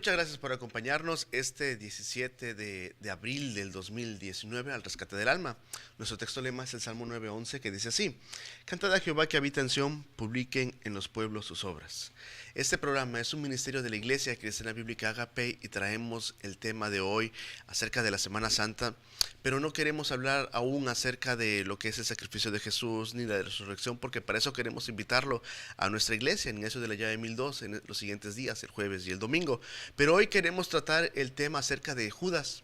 Muchas gracias por acompañarnos este 17 de abril del 2019 al rescate del alma. Nuestro texto lema es el Salmo 9:11 que dice así: Cantad a Jehová que habita en Sión, publiquen en los pueblos sus obras. Este programa es un ministerio de la Iglesia Cristiana Bíblica Agape y traemos el tema de hoy acerca de la Semana Santa, pero no queremos hablar aún acerca de lo que es el sacrificio de Jesús ni la resurrección, porque para eso queremos invitarlo a nuestra iglesia en Iglesia de la Llave 1002 en los siguientes días, el jueves y el domingo. Pero hoy queremos tratar el tema acerca de Judas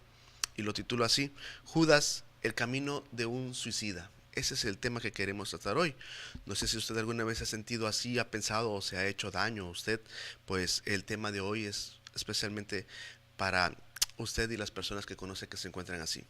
y lo titulo así: Judas, el camino de un suicida. Ese es el tema que queremos tratar hoy. No sé si usted alguna vez se ha sentido así, ha pensado o se ha hecho daño a usted, pues el tema de hoy es especialmente para usted y las personas que conoce que se encuentran así.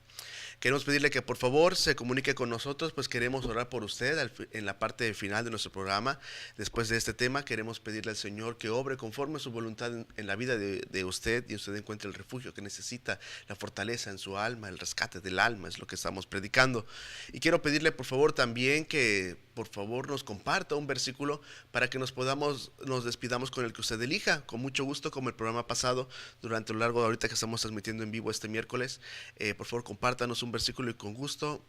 Queremos pedirle que por favor se comunique con nosotros, pues queremos orar por usted en la parte final de nuestro programa. Después de este tema queremos pedirle al Señor que obre conforme a su voluntad en la vida de usted, y usted encuentre el refugio que necesita, la fortaleza en su alma, el rescate del alma, es lo que estamos predicando. Y quiero pedirle por favor también que por favor nos comparta un versículo para que nos despidamos con el que usted elija, con mucho gusto, como el programa pasado, durante lo largo de ahorita que estamos transmitiendo en vivo este miércoles. Por favor compártanos un versículo y con gusto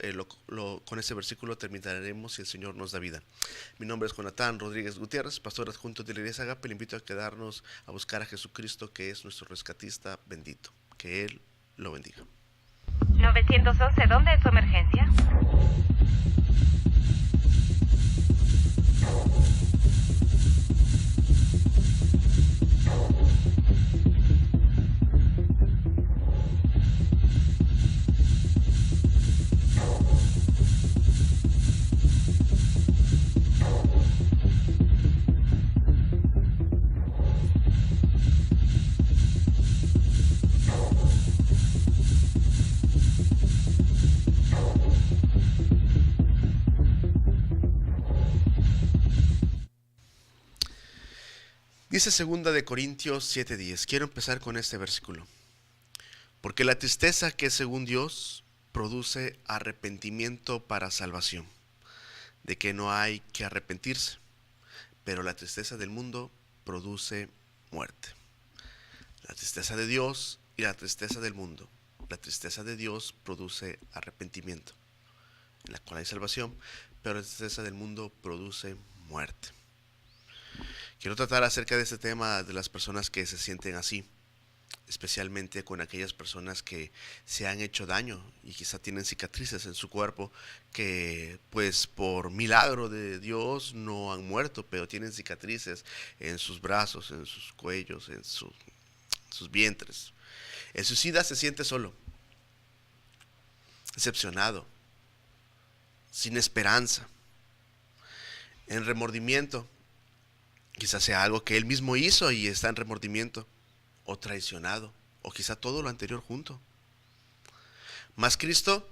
con ese versículo terminaremos si el Señor nos da vida. Mi nombre es Jonathan Rodríguez Gutiérrez, pastor adjunto de la Iglesia Agape. Le invito a quedarnos a buscar a Jesucristo, que es nuestro rescatista bendito. Que Él lo bendiga. 911, ¿dónde es su emergencia? Dice 2 Corintios 7:10. Quiero empezar con este versículo. Porque la tristeza que es según Dios produce arrepentimiento para salvación, de que no hay que arrepentirse, pero la tristeza del mundo produce muerte. La tristeza de Dios y la tristeza del mundo. La tristeza de Dios produce arrepentimiento, en la cual hay salvación, pero la tristeza del mundo produce muerte. Quiero tratar acerca de este tema de las personas que se sienten así, especialmente con aquellas personas que se han hecho daño y quizá tienen cicatrices en su cuerpo que pues por milagro de Dios no han muerto, pero tienen cicatrices en sus brazos, en sus cuellos, en sus vientres. El suicida se siente solo, decepcionado, sin esperanza, en remordimiento. Quizás sea algo que él mismo hizo y está en remordimiento, o traicionado, o quizá todo lo anterior junto. Mas Cristo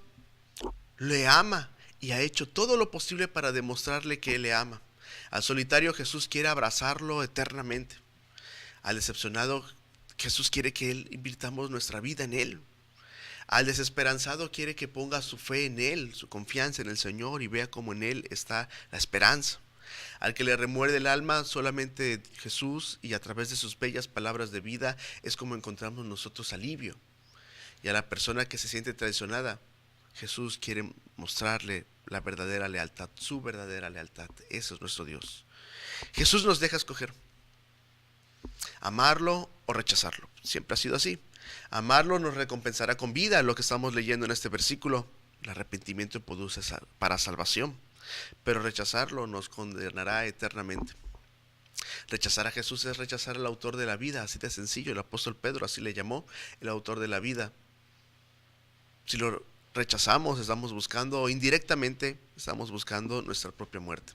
le ama y ha hecho todo lo posible para demostrarle que Él le ama. Al solitario Jesús quiere abrazarlo eternamente. Al decepcionado Jesús quiere que invirtamos nuestra vida en Él. Al desesperanzado quiere que ponga su fe en Él, su confianza en el Señor, y vea cómo en Él está la esperanza. Al que le remuerde el alma, solamente Jesús, y a través de sus bellas palabras de vida, es como encontramos nosotros alivio. Y a la persona que se siente traicionada, Jesús quiere mostrarle la verdadera lealtad, su verdadera lealtad. Eso es nuestro Dios. Jesús nos deja escoger: amarlo o rechazarlo. Siempre ha sido así. Amarlo nos recompensará con vida, lo que estamos leyendo en este versículo. El arrepentimiento produce para salvación, pero rechazarlo nos condenará eternamente. Rechazar a Jesús es rechazar al autor de la vida, así de sencillo. El apóstol Pedro así le llamó, el autor de la vida. Si lo rechazamos, estamos buscando, o indirectamente estamos buscando nuestra propia muerte.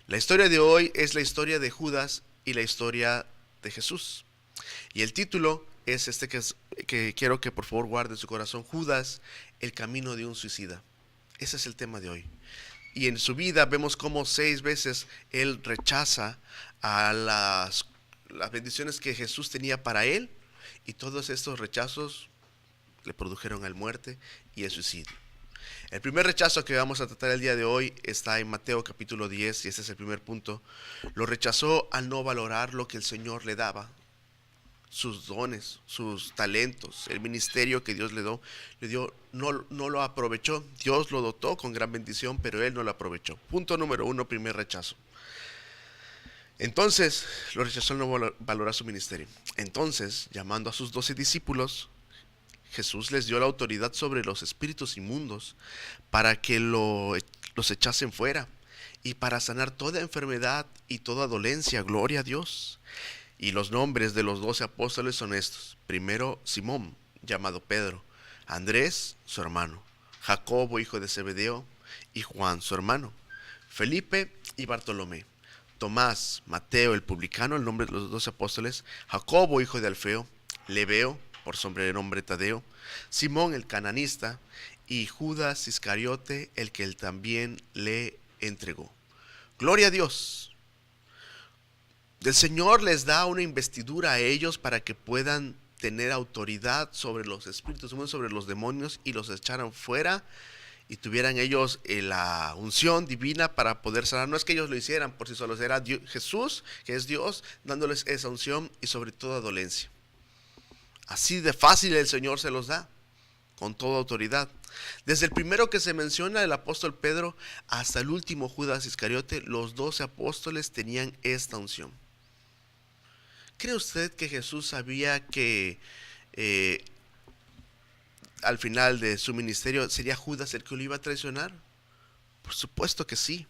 La historia de hoy es la historia de Judas y la historia de Jesús. Y el título es este que quiero que por favor guarde en su corazón: Judas, el camino de un suicida. Ese es el tema de hoy. Y en su vida vemos cómo 6 veces él rechaza a las bendiciones que Jesús tenía para él, y todos estos rechazos le produjeron la muerte y el suicidio. El primer rechazo que vamos a tratar el día de hoy está en Mateo capítulo 10, y este es el primer punto. Lo rechazó al no valorar lo que el Señor le daba. sus dones, sus talentos, el ministerio que Dios le dio, no lo aprovechó. Dios lo dotó con gran bendición, pero él no lo aprovechó. Punto número 1, primer rechazo. Entonces, lo rechazó al no valorar su ministerio. Entonces, llamando a sus 12 discípulos, Jesús les dio la autoridad sobre los espíritus inmundos para que los echasen fuera y para sanar toda enfermedad y toda dolencia. Gloria a Dios. Y los nombres de los 12 apóstoles son estos. Primero, Simón, llamado Pedro, Andrés, su hermano, Jacobo, hijo de Zebedeo, y Juan, su hermano, Felipe y Bartolomé, Tomás, Mateo, el publicano, el nombre de los 12 apóstoles, Jacobo, hijo de Alfeo, Lebeo, por sobrenombre Tadeo, Simón el cananista, y Judas Iscariote, el que él también le entregó. Gloria a Dios. El Señor les da una investidura a ellos para que puedan tener autoridad sobre los espíritus, sobre los demonios, y los echaran fuera y tuvieran ellos la unción divina para poder sanar. No es que ellos lo hicieran por sí solos, era Jesús, que es Dios, dándoles esa unción y sobre toda dolencia. Así de fácil el Señor se los da, con toda autoridad. Desde el primero que se menciona, el apóstol Pedro, hasta el último Judas Iscariote, los 12 apóstoles tenían esta unción. ¿Cree usted que Jesús sabía que al final de su ministerio sería Judas el que lo iba a traicionar? Por supuesto que sí.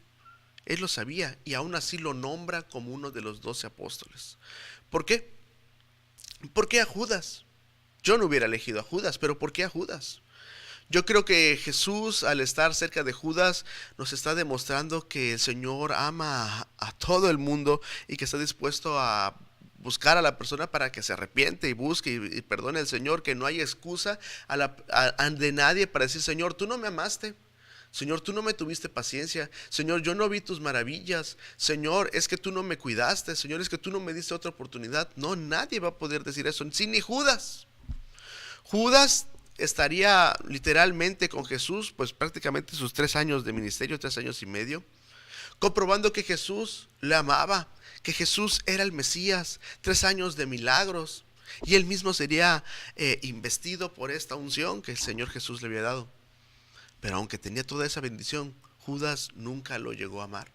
Él lo sabía y aún así lo nombra como uno de los 12 apóstoles. ¿Por qué? ¿Por qué a Judas? Yo no hubiera elegido a Judas, pero ¿por qué a Judas? Yo creo que Jesús, al estar cerca de Judas, nos está demostrando que el Señor ama a todo el mundo y que está dispuesto a buscar a la persona para que se arrepiente y busque y perdone al Señor, que no hay excusa de nadie para decir: Señor, tú no me amaste, Señor, tú no me tuviste paciencia, Señor, yo no vi tus maravillas, Señor, es que tú no me cuidaste, Señor, es que tú no me diste otra oportunidad. No, nadie va a poder decir eso, sí, ni Judas. Judas estaría literalmente con Jesús, pues prácticamente sus 3 años de ministerio, 3 años y medio, comprobando que Jesús le amaba, que Jesús era el Mesías, 3 años de milagros, y él mismo sería investido por esta unción que el Señor Jesús le había dado. Pero aunque tenía toda esa bendición, Judas nunca lo llegó a amar,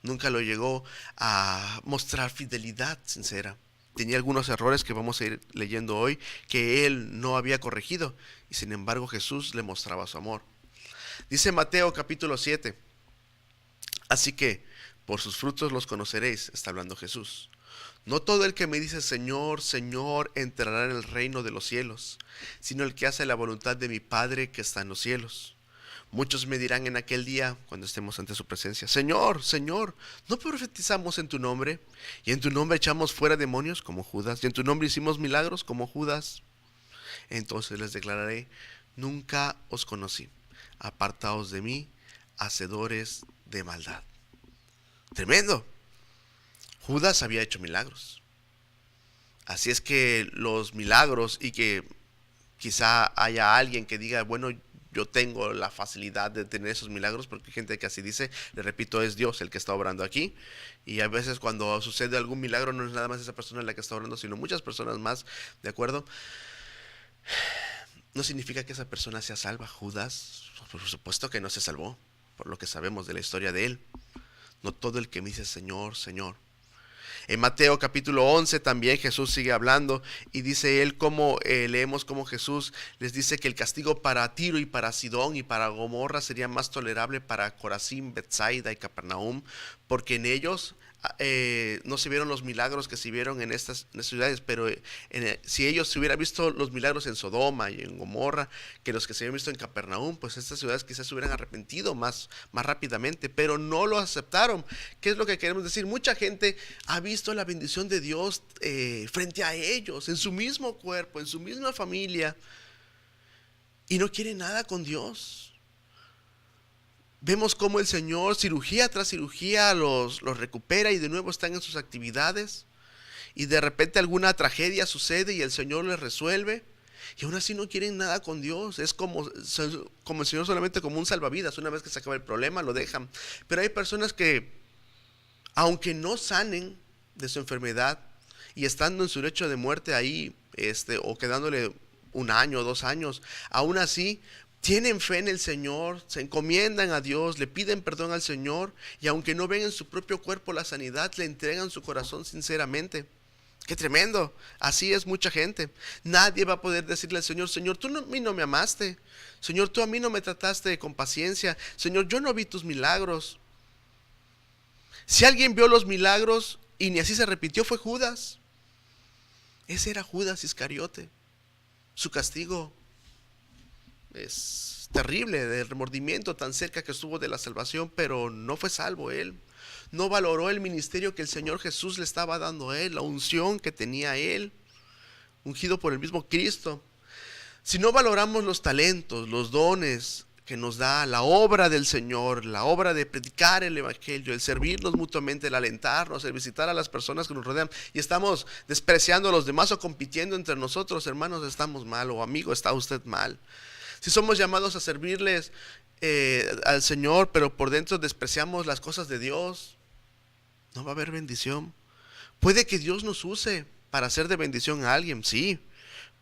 nunca lo llegó a mostrar fidelidad sincera. Tenía algunos errores que vamos a ir leyendo hoy que él no había corregido, y sin embargo Jesús le mostraba su amor. Dice Mateo capítulo 7, así que por sus frutos los conoceréis, está hablando Jesús. No todo el que me dice Señor, Señor, entrará en el reino de los cielos, sino el que hace la voluntad de mi Padre que está en los cielos. Muchos me dirán en aquel día, cuando estemos ante su presencia: Señor, Señor, ¿no profetizamos en tu nombre? Y en tu nombre echamos fuera demonios como Judas, y en tu nombre hicimos milagros como Judas. Entonces les declararé: nunca os conocí, apartaos de mí, hacedores de maldad. Tremendo. Judas había hecho milagros. Así es que los milagros, y que quizá haya alguien que diga: bueno, yo tengo la facilidad de tener esos milagros, porque hay gente que así dice. Le repito, es Dios el que está obrando aquí, y a veces cuando sucede algún milagro no es nada más esa persona la que está obrando, sino muchas personas más, ¿de acuerdo? No significa que esa persona sea salva. Judas, por supuesto que no se salvó, por lo que sabemos de la historia de él. No todo el que me dice Señor, Señor. En Mateo capítulo 11 también Jesús sigue hablando, y dice él leemos como Jesús les dice que el castigo para Tiro y para Sidón y para Gomorra sería más tolerable para Corazín, Betsaida y Capernaum, porque en ellos no se vieron los milagros que se vieron en estas ciudades, pero si ellos se hubieran visto los milagros en Sodoma y en Gomorra que los que se habían visto en Capernaum, pues estas ciudades quizás se hubieran arrepentido más rápidamente, pero no lo aceptaron. ¿Qué es lo que queremos decir? Mucha gente ha visto la bendición de Dios frente a ellos, en su mismo cuerpo, en su misma familia, y no quiere nada con Dios. Vemos cómo el Señor, cirugía tras cirugía, los recupera, y de nuevo están en sus actividades, y de repente alguna tragedia sucede y el Señor les resuelve, y aún así no quieren nada con Dios. Es como el Señor solamente como un salvavidas. Una vez que se acaba el problema lo dejan. Pero hay personas que, aunque no sanen de su enfermedad, y estando en su lecho de muerte ahí, o quedándole 1 año o 2 años, aún así tienen fe en el Señor, se encomiendan a Dios, le piden perdón al Señor, y aunque no ven en su propio cuerpo la sanidad, le entregan su corazón sinceramente. ¡Qué tremendo! Así es mucha gente. Nadie va a poder decirle al Señor: Señor, tú a mí no me amaste. Señor, tú a mí no me trataste con paciencia. Señor, yo no vi tus milagros. Si alguien vio los milagros y ni así se arrepintió, fue Judas. Ese era Judas Iscariote. Su castigo es terrible, del remordimiento, tan cerca que estuvo de la salvación, pero no fue salvo él. No valoró el ministerio que el Señor Jesús le estaba dando a él, la unción que tenía él, ungido por el mismo Cristo. Si no valoramos los talentos, los dones que nos da la obra del Señor, la obra de predicar el evangelio, el servirnos mutuamente, el alentarnos, el visitar a las personas que nos rodean, y estamos despreciando a los demás o compitiendo entre nosotros, hermanos, estamos mal, o amigo, está usted mal. Si somos llamados a servirles al Señor, pero por dentro despreciamos las cosas de Dios, no va a haber bendición. Puede que Dios nos use para ser de bendición a alguien, sí,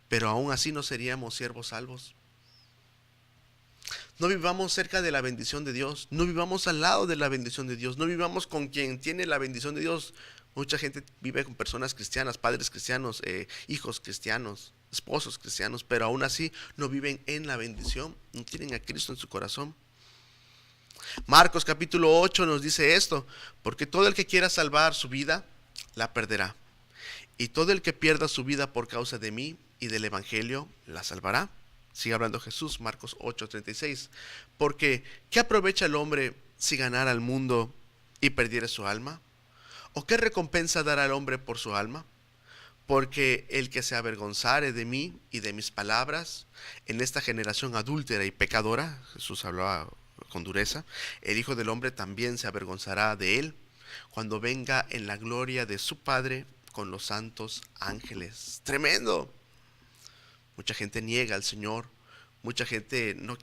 pero aún así no seríamos siervos salvos. No vivamos cerca de la bendición de Dios, no vivamos al lado de la bendición de Dios, no vivamos con quien tiene la bendición de Dios. Mucha gente vive con personas cristianas, padres cristianos, hijos cristianos, esposos cristianos, pero aún así no viven en la bendición, no tienen a Cristo en su corazón. Marcos capítulo 8 nos dice esto: porque todo el que quiera salvar su vida, la perderá, y todo el que pierda su vida por causa de mí y del evangelio, la salvará. Sigue hablando Jesús, Marcos 8:36. Porque ¿qué aprovecha el hombre si ganara el mundo y perdiere su alma? ¿O qué recompensa dará el hombre por su alma? Porque el que se avergonzare de mí y de mis palabras en esta generación adúltera y pecadora, Jesús hablaba con dureza, el Hijo del Hombre también se avergonzará de él cuando venga en la gloria de su Padre con los santos ángeles. Tremendo. Mucha gente niega al Señor, mucha gente no,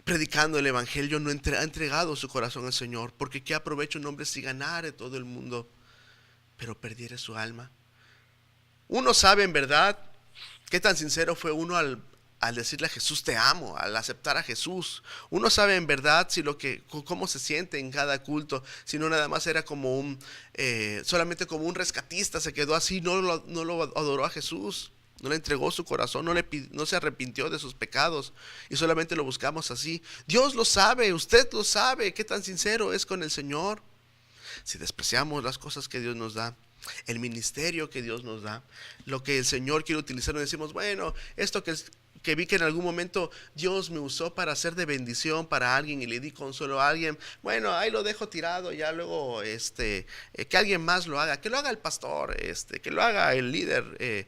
predicando el evangelio no ha entregado su corazón al Señor. Porque ¿qué aprovecha un hombre si ganare todo el mundo, pero perdiere su alma? Uno sabe en verdad qué tan sincero fue uno al decirle a Jesús te amo, al aceptar a Jesús. Uno sabe en verdad si cómo se siente en cada culto, si no nada más era como solamente como un rescatista, se quedó así, no lo adoró a Jesús. No le entregó su corazón, no se arrepintió de sus pecados, y solamente lo buscamos así. Dios lo sabe, usted lo sabe, qué tan sincero es con el Señor. Si despreciamos las cosas que Dios nos da, el ministerio que Dios nos da, lo que el Señor quiere utilizar, nos decimos: bueno, esto que vi que en algún momento Dios me usó para ser de bendición para alguien y le di consuelo a alguien, bueno, ahí lo dejo tirado, ya luego que alguien más lo haga, que lo haga el pastor, que lo haga el líder,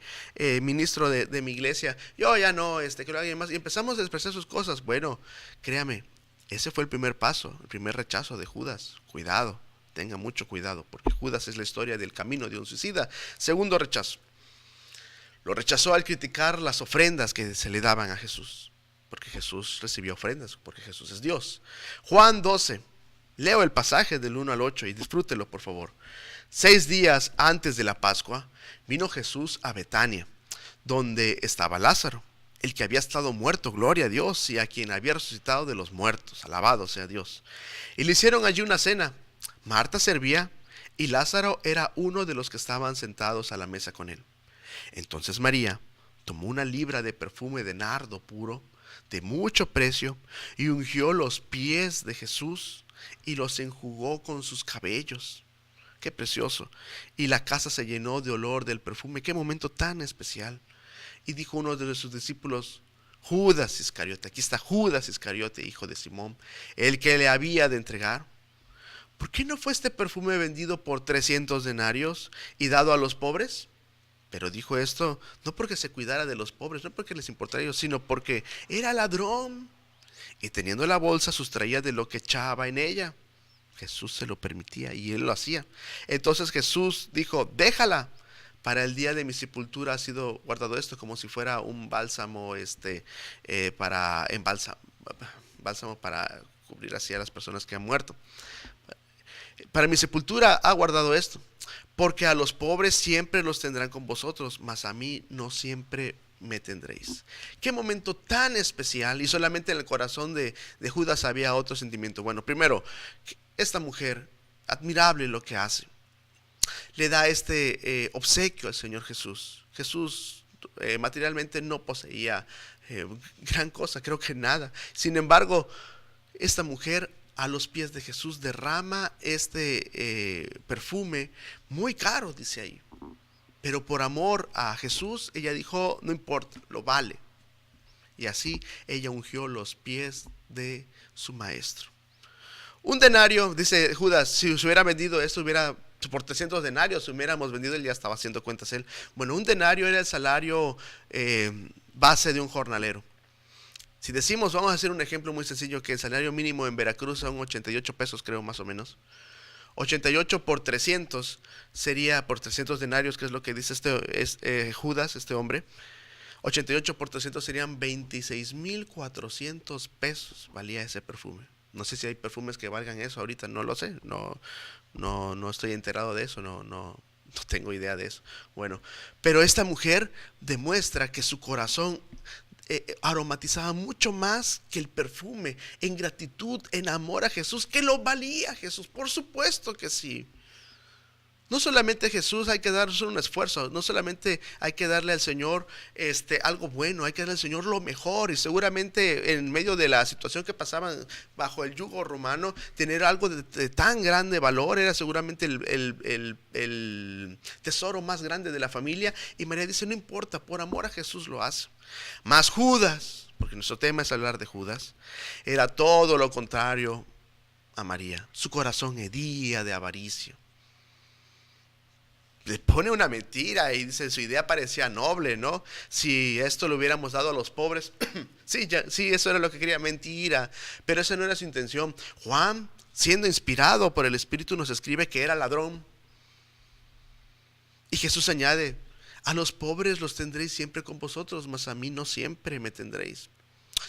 ministro de mi iglesia, yo ya no, que lo haga alguien más, y empezamos a despreciar sus cosas. Bueno, créame, ese fue el primer paso, el primer rechazo de Judas. Cuidado, tenga mucho cuidado, porque Judas es la historia del camino de un suicida. Segundo rechazo: lo rechazó al criticar las ofrendas que se le daban a Jesús, porque Jesús recibió ofrendas, porque Jesús es Dios. Juan 12, leo el pasaje del 1 al 8 y disfrútelo por favor. 6 días antes de la Pascua, vino Jesús a Betania, donde estaba Lázaro, el que había estado muerto, gloria a Dios, y a quien había resucitado de los muertos, alabado sea Dios. Y le hicieron allí una cena. Marta servía, y Lázaro era uno de los que estaban sentados a la mesa con él. Entonces María tomó una libra de perfume de nardo puro, de mucho precio, y ungió los pies de Jesús y los enjugó con sus cabellos. Qué precioso. Y la casa se llenó de olor del perfume. Qué momento tan especial. Y dijo uno de sus discípulos: Judas Iscariote, aquí está Judas Iscariote, hijo de Simón, el que le había de entregar. ¿Por qué no fue este perfume vendido por 300 denarios y dado a los pobres? Pero dijo esto no porque se cuidara de los pobres, no porque les importara a ellos, sino porque era ladrón, y teniendo la bolsa sustraía de lo que echaba en ella. Jesús se lo permitía y él lo hacía. Entonces Jesús dijo: déjala, para el día de mi sepultura ha sido guardado esto, como si fuera un bálsamo bálsamo para cubrir así a las personas que han muerto. Para mi sepultura ha guardado esto, porque a los pobres siempre los tendrán con vosotros, mas a mí no siempre me tendréis. Qué momento tan especial, y solamente en el corazón de Judas había otro sentimiento. Bueno, primero, esta mujer, admirable lo que hace, le da este obsequio al Señor Jesús. Jesús materialmente no poseía gran cosa, creo que nada. Sin embargo, esta mujer a los pies de Jesús derrama este perfume muy caro, dice ahí. Pero por amor a Jesús, ella dijo, no importa, lo vale. Y así ella ungió los pies de su maestro. Un denario, dice Judas, si se hubiera vendido esto, hubiera por 300 denarios, si hubiéramos vendido, él ya estaba haciendo cuentas él. Bueno, un denario era el salario base de un jornalero. Si decimos, vamos a hacer un ejemplo muy sencillo, que el salario mínimo en Veracruz son 88 pesos, creo, más o menos. 88 por 300 sería por 300 denarios, que es lo que dice Judas, este hombre. 88 por 300 serían 26,400 pesos valía ese perfume. No sé si hay perfumes que valgan eso ahorita, no lo sé, no estoy enterado de eso, no tengo idea de eso. Bueno, pero esta mujer demuestra que su corazón aromatizaba mucho más que el perfume, en gratitud, en amor a Jesús, que lo valía Jesús, por supuesto que sí. No solamente a Jesús hay que darle un esfuerzo, no solamente hay que darle al Señor algo bueno, hay que darle al Señor lo mejor. Y seguramente en medio de la situación que pasaban bajo el yugo romano, tener algo de tan grande valor era seguramente el tesoro más grande de la familia. Y María dice, no importa, por amor a Jesús lo hace. Mas Judas, porque nuestro tema es hablar de Judas, era todo lo contrario a María. Su corazón hedía de avaricia. Le pone una mentira y dice, su idea parecía noble, ¿no? Si esto lo hubiéramos dado a los pobres, sí, eso era lo que quería, mentira, pero esa no era su intención. Juan, siendo inspirado por el Espíritu, nos escribe que era ladrón. Y Jesús añade, a los pobres los tendréis siempre con vosotros, mas a mí no siempre me tendréis.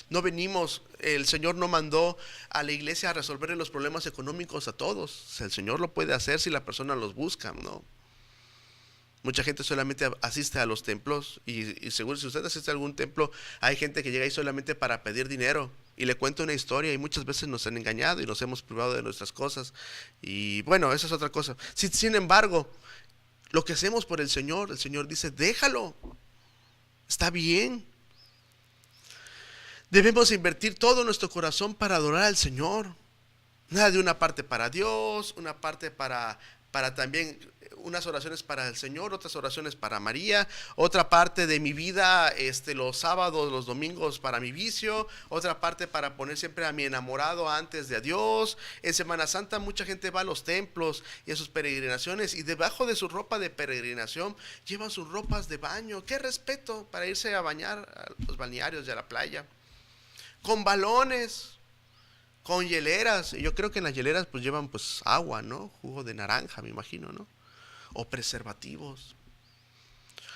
No venimos, el Señor no mandó a la iglesia a resolver los problemas económicos a todos. O sea, el Señor lo puede hacer si la persona los busca, ¿no? Mucha gente solamente asiste a los templos y seguro si usted asiste a algún templo, hay gente que llega ahí solamente para pedir dinero. Y le cuento una historia y muchas veces nos han engañado y nos hemos privado de nuestras cosas. Y bueno, esa es otra cosa. Sin embargo, lo que hacemos por el Señor dice, déjalo, está bien. Debemos invertir todo nuestro corazón para adorar al Señor. Nada de una parte para Dios, una parte para también unas oraciones para el Señor, otras oraciones para María, otra parte de mi vida los sábados, los domingos para mi vicio, otra parte para poner siempre a mi enamorado antes de a Dios. En Semana Santa mucha gente va a los templos y a sus peregrinaciones y debajo de su ropa de peregrinación llevan sus ropas de baño. Qué respeto para irse a bañar a los balnearios y a la playa, con balones, con hieleras. Yo creo que en las hieleras pues llevan pues agua, ¿no? Jugo de naranja, me imagino, ¿no? O preservativos.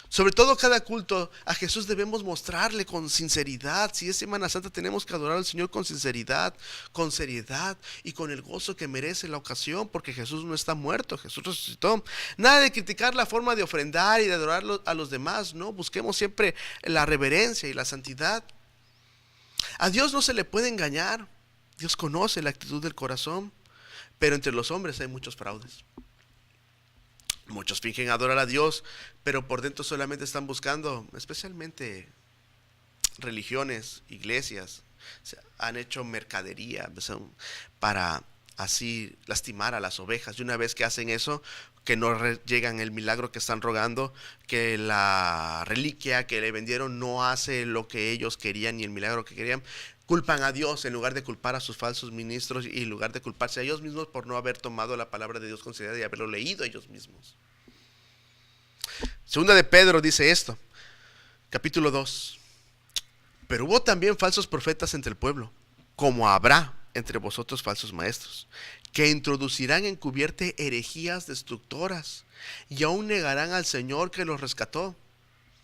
Sobre todo cada culto a Jesús debemos mostrarle con sinceridad. Si es Semana Santa, tenemos que adorar al Señor con sinceridad, con seriedad y con el gozo que merece la ocasión, porque Jesús no está muerto, Jesús resucitó. Nada de criticar la forma de ofrendar y de adorar a los demás, ¿no? Busquemos siempre la reverencia y la santidad. A Dios no se le puede engañar. Dios conoce la actitud del corazón, pero entre los hombres hay muchos fraudes. Muchos fingen adorar a Dios, pero por dentro solamente están buscando, especialmente religiones, iglesias, han hecho mercadería para así lastimar a las ovejas. Y una vez que hacen eso, que no llegan el milagro que están rogando, que la reliquia que le vendieron no hace lo que ellos querían ni el milagro que querían, culpan a Dios en lugar de culpar a sus falsos ministros y en lugar de culparse a ellos mismos por no haber tomado la palabra de Dios con seriedad y haberlo leído ellos mismos. Segunda de Pedro dice esto, capítulo 2. Pero hubo también falsos profetas entre el pueblo, como habrá entre vosotros falsos maestros, que introducirán encubierta herejías destructoras y aún negarán al Señor que los rescató,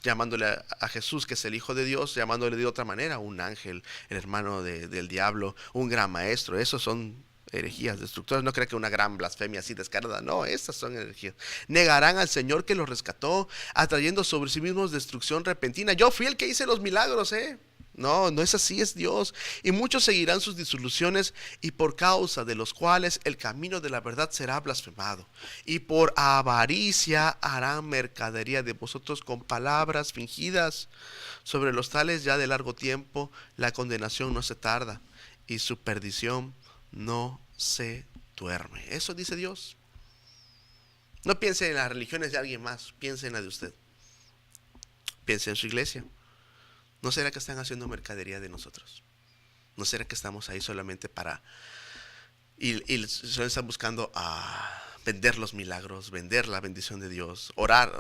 llamándole a Jesús, que es el Hijo de Dios, llamándole de otra manera, un ángel, el hermano del diablo, un gran maestro. Esos son herejías destructoras. No crea que una gran blasfemia así descarada. No, estas son herejías. Negarán al Señor que los rescató, atrayendo sobre sí mismos destrucción repentina. Yo fui el que hice los milagros, No, no es así, es Dios. Y muchos seguirán sus disoluciones, y por causa de los cuales el camino de la verdad será blasfemado. Y por avaricia harán mercadería de vosotros con palabras fingidas. Sobre los tales ya de largo tiempo la condenación no se tarda, y su perdición no se duerme. Eso dice Dios. No piense en las religiones de alguien más, piense en la de usted. Piense en su iglesia. ¿No será que están haciendo mercadería de nosotros? ¿No será que estamos ahí solamente para... y solo están buscando vender los milagros, vender la bendición de Dios, orar,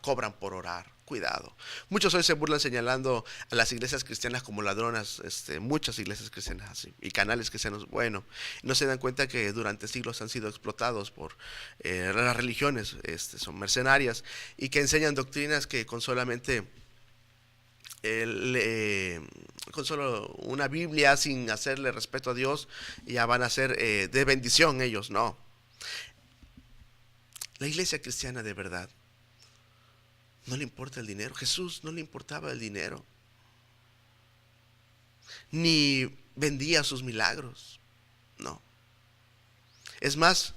cobran por orar? Cuidado. Muchos hoy se burlan señalando a las iglesias cristianas como ladronas, muchas iglesias cristianas así, y canales cristianos. Bueno, no se dan cuenta que durante siglos han sido explotados por las religiones, son mercenarias, y que enseñan doctrinas que con solamente con solo una Biblia, sin hacerle respeto a Dios, ya van a ser de bendición ellos. No. La iglesia cristiana de verdad no le importa el dinero. Jesús no le importaba el dinero, ni vendía sus milagros. No. Es más,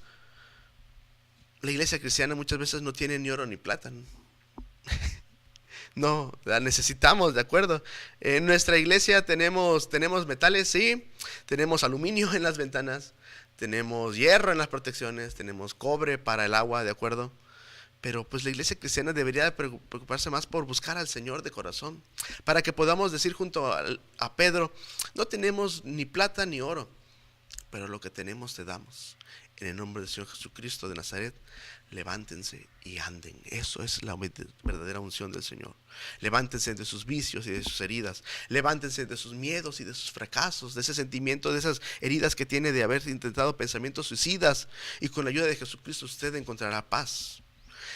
la iglesia cristiana muchas veces no tiene ni oro ni plata. No, la necesitamos, ¿de acuerdo? En nuestra iglesia tenemos metales, sí, tenemos aluminio en las ventanas, tenemos hierro en las protecciones, tenemos cobre para el agua, ¿de acuerdo? Pero pues la iglesia cristiana debería preocuparse más por buscar al Señor de corazón, para que podamos decir junto a Pedro: no tenemos ni plata ni oro, pero lo que tenemos te damos. En el nombre del Señor Jesucristo de Nazaret, levántense y anden. Eso es la verdadera unción del Señor. Levántense de sus vicios y de sus heridas. Levántense de sus miedos y de sus fracasos, de ese sentimiento, de esas heridas que tiene de haber intentado pensamientos suicidas. Y con la ayuda de Jesucristo usted encontrará paz.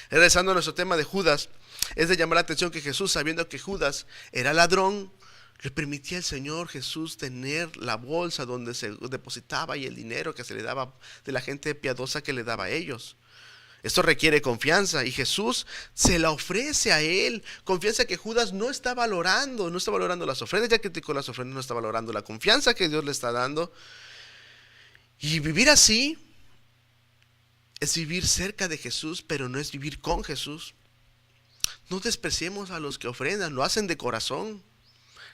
Regresando a nuestro tema de Judas, es de llamar la atención que Jesús, sabiendo que Judas era ladrón, le permitía al Señor Jesús tener la bolsa donde se depositaba y el dinero que se le daba de la gente piadosa que le daba a ellos. Esto requiere confianza, y Jesús se la ofrece a él. Confianza que Judas no está valorando las ofrendas. Ya criticó las ofrendas, no está valorando la confianza que Dios le está dando. Y vivir así es vivir cerca de Jesús, pero no es vivir con Jesús. No despreciemos a los que ofrendan, lo hacen de corazón.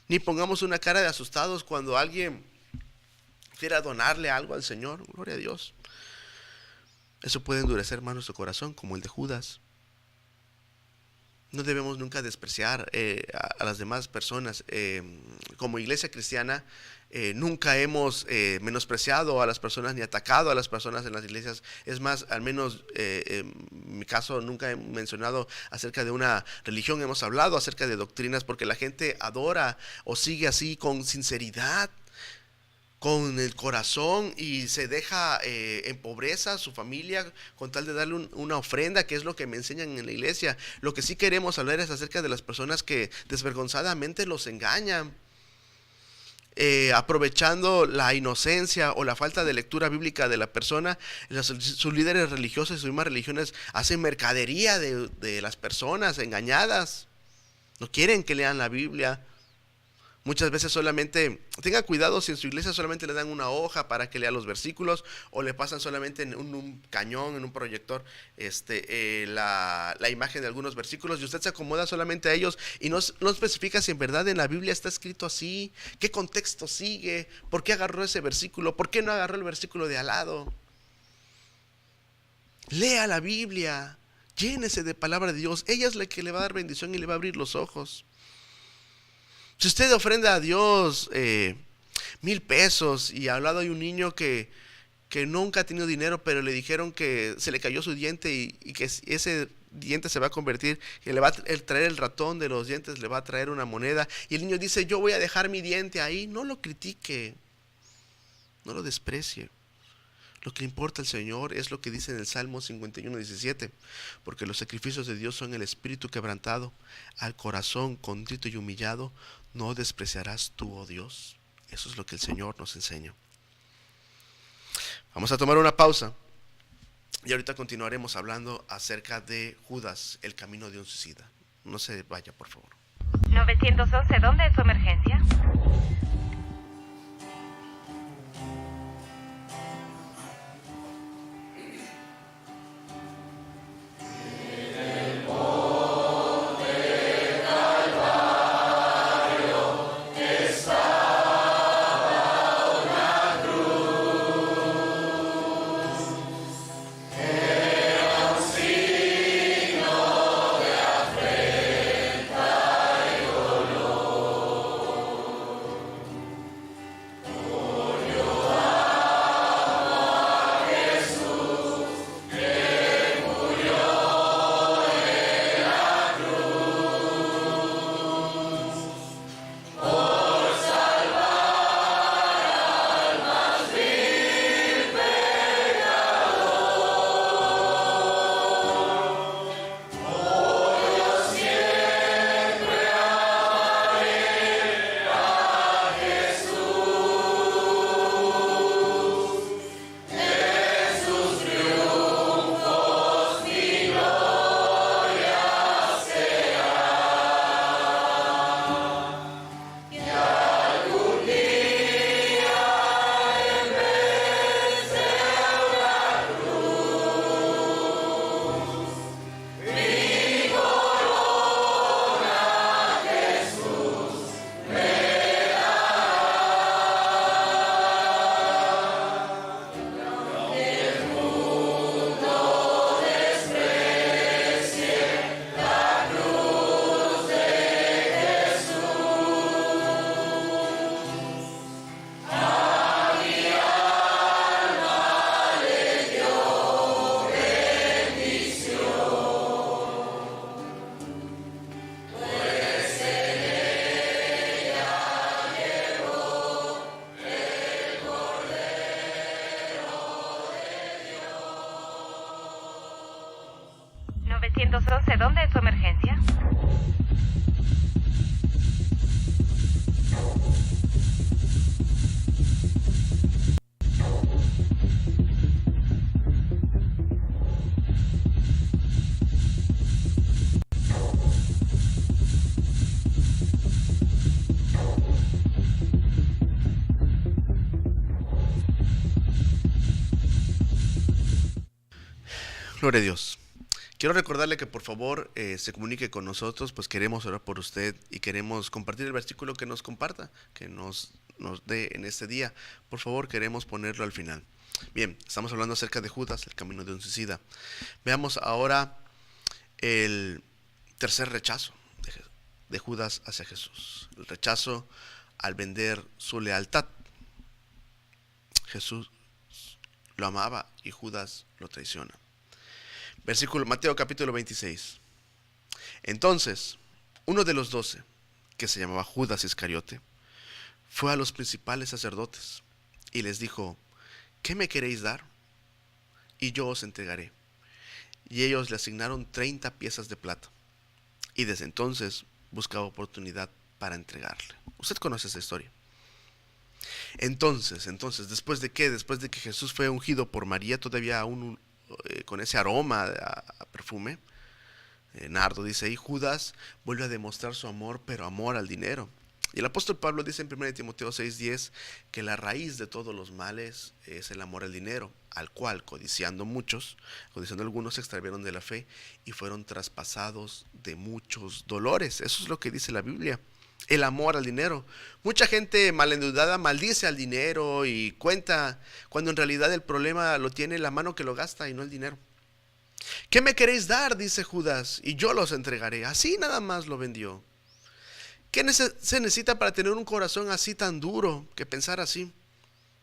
Ni pongamos una cara de asustados cuando alguien quiera donarle algo al Señor. Gloria a Dios. Eso puede endurecer más nuestro corazón, como el de Judas. No debemos nunca despreciar a las demás personas. Como iglesia cristiana, nunca hemos menospreciado a las personas ni atacado a las personas en las iglesias. Es más, al menos en mi caso, nunca he mencionado acerca de una religión. Hemos hablado acerca de doctrinas, porque la gente adora o sigue así con sinceridad, con el corazón, y se deja en pobreza a su familia con tal de darle una ofrenda, que es lo que me enseñan en la iglesia. Lo que sí queremos hablar es acerca de las personas que desvergonzadamente los engañan, aprovechando la inocencia o la falta de lectura bíblica de la persona. Sus líderes religiosos y sus mismas religiones hacen mercadería de las personas engañadas. No quieren que lean la Biblia. Muchas veces solamente, tenga cuidado si en su iglesia solamente le dan una hoja para que lea los versículos, o le pasan solamente en un cañón, en un proyector, la imagen de algunos versículos, y usted se acomoda solamente a ellos y no especifica si en verdad en la Biblia está escrito así, qué contexto sigue, por qué agarró ese versículo, por qué no agarró el versículo de al lado. Lea la Biblia, llénese de palabra de Dios. Ella es la que le va a dar bendición y le va a abrir los ojos. Si usted ofrenda a Dios 1,000 pesos, y al lado hay un niño que nunca ha tenido dinero, pero le dijeron que se le cayó su diente y que ese diente se va a convertir, que le va a traer el ratón de los dientes, le va a traer una moneda, y el niño dice: yo voy a dejar mi diente ahí. No lo critique, no lo desprecie. Lo que importa al Señor es lo que dice en el Salmo 51:17, porque los sacrificios de Dios son el espíritu quebrantado, al corazón contrito y humillado no despreciarás tú, oh Dios. Eso es lo que el Señor nos enseña. Vamos a tomar una pausa y ahorita continuaremos hablando acerca de Judas, el camino de un suicida. No se vaya, por favor. 911, ¿dónde es su emergencia? ¿Dónde es su emergencia? Gloria a Dios. Quiero recordarle que por favor se comunique con nosotros, pues queremos orar por usted y queremos compartir el versículo que nos comparta, que nos dé en este día. Por favor, queremos ponerlo al final. Bien, estamos hablando acerca de Judas, el camino de un suicida. Veamos ahora el tercer rechazo de Judas hacia Jesús. El rechazo al vender su lealtad. Jesús lo amaba y Judas lo traiciona. Versículo Mateo capítulo 26. Entonces, uno de los 12, que se llamaba Judas Iscariote, fue a los principales sacerdotes y les dijo: ¿qué me queréis dar? Y yo os entregaré. Y ellos le asignaron 30 piezas de plata. Y desde entonces buscaba oportunidad para entregarle. Usted conoce esa historia. Entonces, ¿después de qué? Después de que Jesús fue ungido por María, todavía aún con ese aroma a perfume, nardo, dice ahí, Judas vuelve a demostrar su amor, pero amor al dinero. Y el apóstol Pablo dice en 1 Timoteo 6:10 que la raíz de todos los males es el amor al dinero, al cual codiciando algunos se extraviaron de la fe y fueron traspasados de muchos dolores. Eso es lo que dice la Biblia. El amor al dinero. Mucha gente malendeudada maldice al dinero y cuenta cuando en realidad el problema lo tiene la mano que lo gasta y no el dinero. ¿Qué me queréis dar?, dice Judas, y yo los entregaré. Así nada más lo vendió. ¿Qué se necesita para tener un corazón así tan duro que pensar así?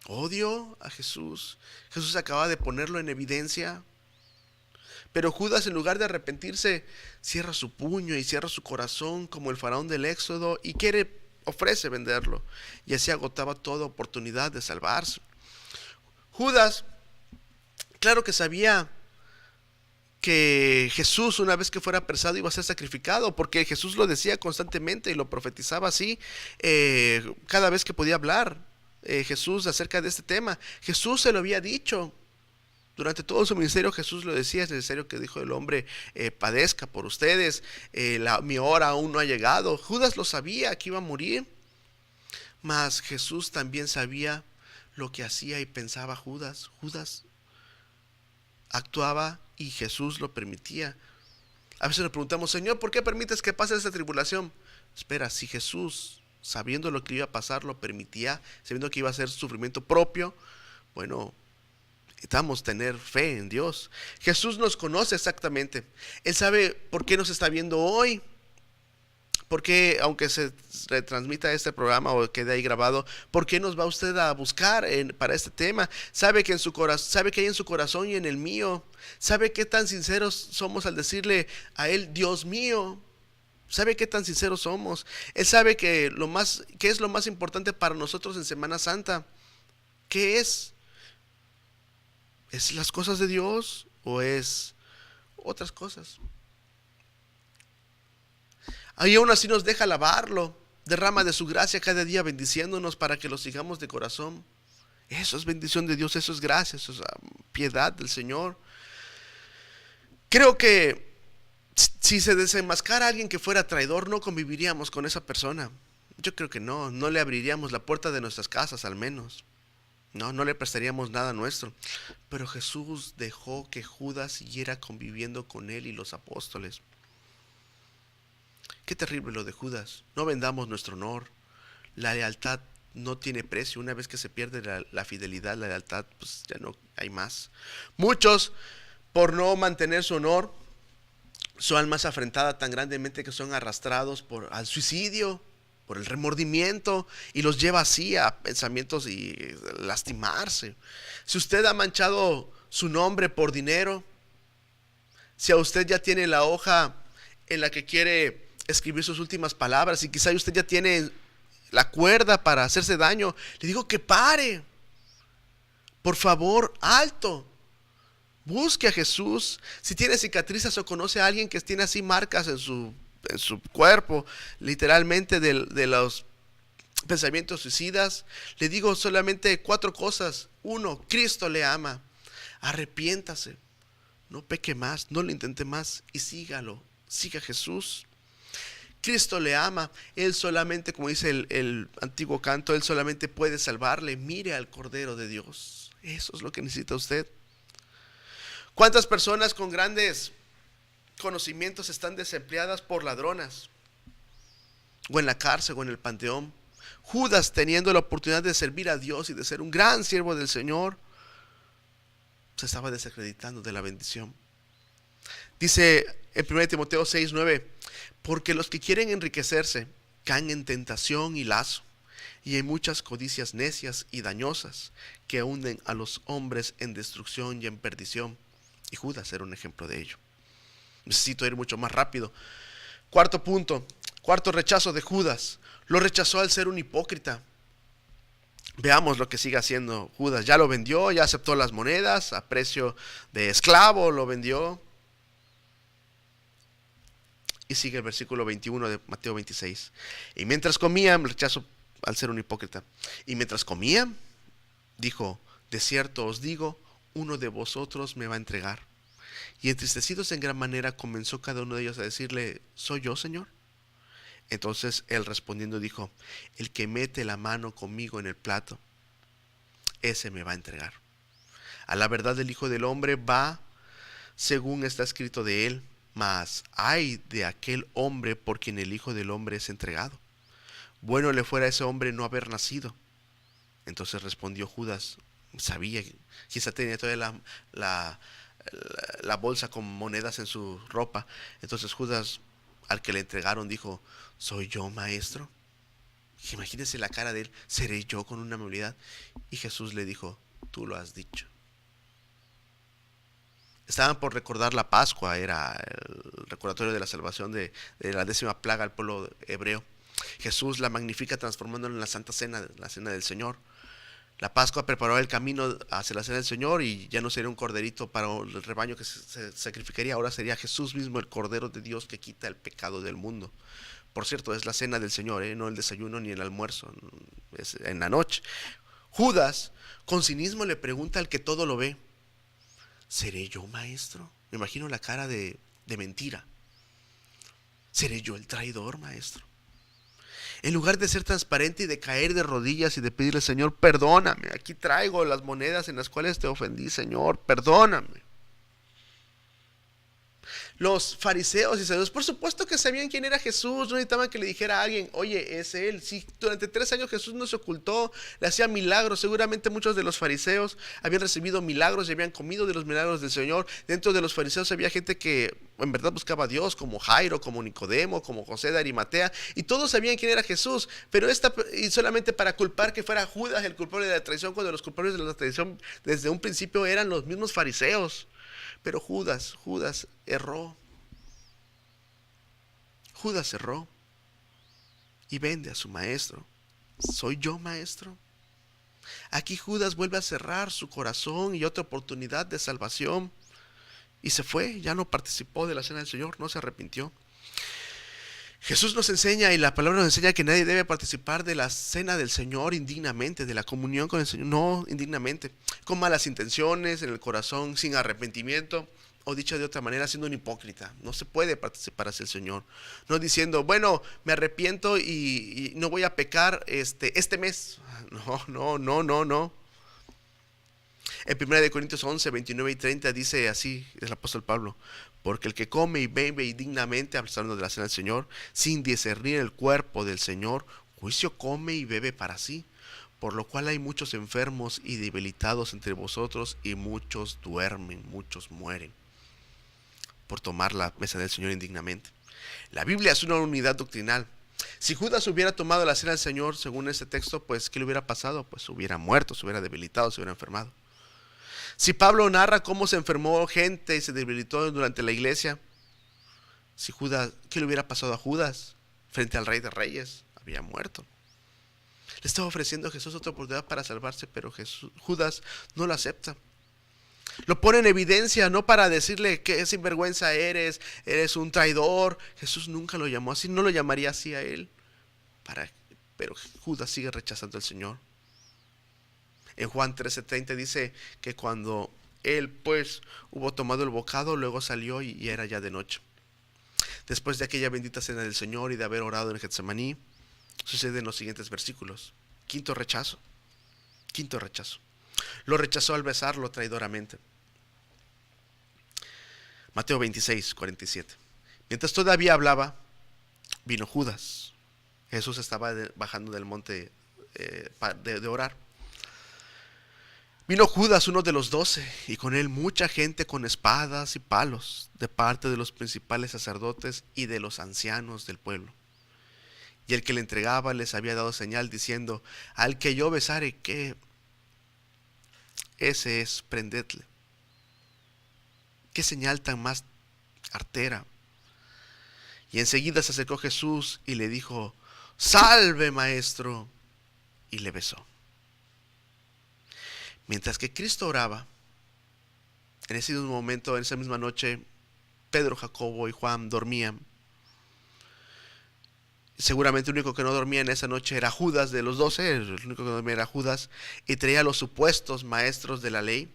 Odio a Jesús. Jesús acaba de ponerlo en evidencia. Pero Judas, en lugar de arrepentirse, cierra su puño y cierra su corazón como el faraón del Éxodo y ofrece venderlo. Y así agotaba toda oportunidad de salvarse. Judas, claro que sabía que Jesús, una vez que fuera apresado, iba a ser sacrificado, porque Jesús lo decía constantemente y lo profetizaba así cada vez que podía hablar. Jesús acerca de este tema. Jesús se lo había dicho. Durante todo su ministerio Jesús lo decía: es necesario que el Hijo del Hombre padezca por ustedes, mi hora aún no ha llegado. Judas lo sabía, que iba a morir, mas Jesús también sabía lo que hacía y pensaba Judas. Judas actuaba y Jesús lo permitía. A veces nos preguntamos: Señor, ¿por qué permites que pase esta tribulación? Espera, si Jesús, sabiendo lo que iba a pasar, lo permitía, sabiendo que iba a ser sufrimiento propio, bueno, necesitamos tener fe en Dios. Jesús nos conoce exactamente. Él sabe por qué nos está viendo hoy. Porque aunque se retransmita este programa o quede ahí grabado, ¿por qué nos va usted a buscar para este tema? Sabe que sabe que hay en su corazón y en el mío. Sabe qué tan sinceros somos al decirle a Él: Dios mío. Sabe qué tan sinceros somos. Él sabe que qué es lo más importante para nosotros en Semana Santa. ¿Qué es? ¿Es las cosas de Dios o es otras cosas? Ahí aún así nos deja alabarlo, derrama de su gracia cada día bendiciéndonos para que lo sigamos de corazón. Eso es bendición de Dios, eso es gracia, eso es piedad del Señor. Creo que si se desenmascara a alguien que fuera traidor, no conviviríamos con esa persona. Yo creo que no le abriríamos la puerta de nuestras casas al menos. No le prestaríamos nada nuestro. Pero Jesús dejó que Judas siguiera conviviendo con él y los apóstoles. Qué terrible lo de Judas. No vendamos nuestro honor. La lealtad no tiene precio. Una vez que se pierde la fidelidad, la lealtad, pues ya no hay más. Muchos, por no mantener su honor, su alma es afrentada tan grandemente que son arrastrados al suicidio, por el remordimiento, y los lleva así a pensamientos y lastimarse. Si usted ha manchado su nombre por dinero, si a usted ya tiene la hoja en la que quiere escribir sus últimas palabras y quizá usted ya tiene la cuerda para hacerse daño, le digo que pare. Por favor, alto. Busque a Jesús. Si tiene cicatrices o conoce a alguien que tiene así marcas en su cuerpo, literalmente de los pensamientos suicidas, le digo solamente 4 cosas. 1, Cristo le ama. Arrepiéntase, no peque más, no lo intente más y sígalo, siga a Jesús. Cristo le ama. Él solamente, como dice el antiguo canto, Él solamente puede salvarle. Mire al Cordero de Dios. Eso es lo que necesita usted. ¿Cuántas personas con grandes conocimientos están desempleadas por ladronas? O en la cárcel o en el panteón. Judas, teniendo la oportunidad de servir a Dios y de ser un gran siervo del Señor, se estaba desacreditando de la bendición. Dice en 1 Timoteo 6:9: porque los que quieren enriquecerse caen en tentación y lazo, y hay muchas codicias necias y dañosas que hunden a los hombres en destrucción y en perdición. Y Judas era un ejemplo de ello. Necesito ir mucho más rápido. 4 punto, 4 rechazo de Judas. Lo rechazó al ser un hipócrita. Veamos lo que sigue haciendo Judas. Ya lo vendió, ya aceptó las monedas a precio de esclavo, lo vendió. Y sigue el versículo 21 de Mateo 26. Y mientras comían, rechazo al ser un hipócrita. Y mientras comían, dijo: de cierto os digo, uno de vosotros me va a entregar. Y entristecidos en gran manera, comenzó cada uno de ellos a decirle: ¿soy yo, Señor? Entonces él respondiendo dijo: el que mete la mano conmigo en el plato, ese me va a entregar. A la verdad el Hijo del Hombre va según está escrito de él, mas ay de aquel hombre por quien el Hijo del Hombre es entregado. Bueno le fuera a ese hombre no haber nacido. Entonces respondió Judas, sabía, quizá tenía todavía la bolsa con monedas en su ropa. Entonces Judas, al que le entregaron, dijo: ¿soy yo, maestro? Imagínense la cara de él: ¿seré yo? Con una amabilidad. Y Jesús le dijo: tú lo has dicho. Estaban por recordar la Pascua, era el recordatorio de la salvación de la 10ª plaga al pueblo hebreo. Jesús la magnifica transformándola en la Santa Cena, la Cena del Señor. La Pascua preparó el camino hacia la Cena del Señor y ya no sería un corderito para el rebaño que se sacrificaría, ahora sería Jesús mismo, el Cordero de Dios que quita el pecado del mundo. Por cierto, es la Cena del Señor, no el desayuno ni el almuerzo, es en la noche. Judas con cinismo le pregunta al que todo lo ve: ¿seré yo, maestro? Me imagino la cara de mentira. ¿Seré yo el traidor, maestro? En lugar de ser transparente y de caer de rodillas y de pedirle: Señor, perdóname, aquí traigo las monedas en las cuales te ofendí, Señor, perdóname. Los fariseos y saduceos, por supuesto que sabían quién era Jesús, no necesitaban que le dijera a alguien: oye, es él. Si durante 3 años Jesús no se ocultó, le hacía milagros. Seguramente muchos de los fariseos habían recibido milagros y habían comido de los milagros del Señor. Dentro de los fariseos había gente que en verdad buscaba a Dios, como Jairo, como Nicodemo, como José de Arimatea, y todos sabían quién era Jesús. Pero y solamente para culpar que fuera Judas el culpable de la traición, cuando los culpables de la traición desde un principio eran los mismos fariseos. Pero Judas erró. Judas erró y vende a su maestro. ¿Soy yo, maestro? Aquí Judas vuelve a cerrar su corazón y otra oportunidad de salvación, y se fue. Ya no participó de la cena del Señor, no se arrepintió. Jesús nos enseña, y la palabra nos enseña, que nadie debe participar de la cena del Señor indignamente, de la comunión con el Señor, no indignamente, con malas intenciones en el corazón, sin arrepentimiento, o dicho de otra manera, siendo un hipócrita. No se puede participar hacia el Señor, no diciendo: bueno, me arrepiento y no voy a pecar este mes. No. En 1 Corintios 11, 29 y 30 dice así el apóstol Pablo: porque el que come y bebe indignamente, hablando de la cena del Señor, sin discernir el cuerpo del Señor, juicio come y bebe para sí. Por lo cual hay muchos enfermos y debilitados entre vosotros, y muchos duermen, muchos mueren por tomar la mesa del Señor indignamente. La Biblia es una unidad doctrinal. Si Judas hubiera tomado la cena del Señor según este texto, pues ¿qué le hubiera pasado? Pues hubiera muerto, se hubiera debilitado, se hubiera enfermado. Si Pablo narra cómo se enfermó gente y se debilitó durante la iglesia, ¿qué le hubiera pasado a Judas frente al Rey de Reyes? Había muerto. Le estaba ofreciendo a Jesús otra oportunidad para salvarse, pero Judas no lo acepta. Lo pone en evidencia, no para decirle: qué sinvergüenza eres un traidor. Jesús nunca lo llamó así, no lo llamaría así a él. Pero Judas sigue rechazando al Señor. En Juan 13:30 dice que cuando él pues hubo tomado el bocado, luego salió y era ya de noche. Después de aquella bendita cena del Señor y de haber orado en Getsemaní, suceden los siguientes versículos. Quinto rechazo. Lo rechazó al besarlo traidoramente. Mateo 26, 47. Mientras todavía hablaba, vino Judas. Jesús estaba bajando del monte de orar. Vino Judas, uno de los 12, y con él mucha gente con espadas y palos, de parte de los principales sacerdotes y de los ancianos del pueblo. Y el que le entregaba les había dado señal, diciendo: al que yo besare, ¿qué? Ese es, prendedle. Qué señal tan más artera. Y enseguida se acercó Jesús y le dijo: salve, maestro, y le besó. Mientras que Cristo oraba, en ese mismo momento, en esa misma noche, Pedro, Jacobo y Juan dormían. Seguramente el único que no dormía en esa noche era Judas. De los 12, el único que no dormía era Judas, y traía a los supuestos maestros de la ley,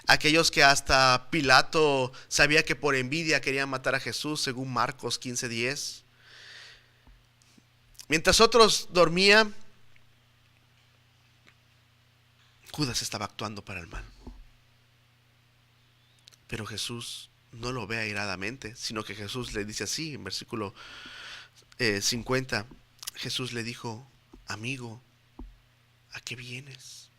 aquellos que hasta Pilato sabía que por envidia querían matar a Jesús, según Marcos 15:10. Mientras otros dormían, Judas estaba actuando para el mal. Pero Jesús no lo ve airadamente, sino que Jesús le dice así, en versículo 50, Jesús le dijo: amigo, ¿a qué vienes?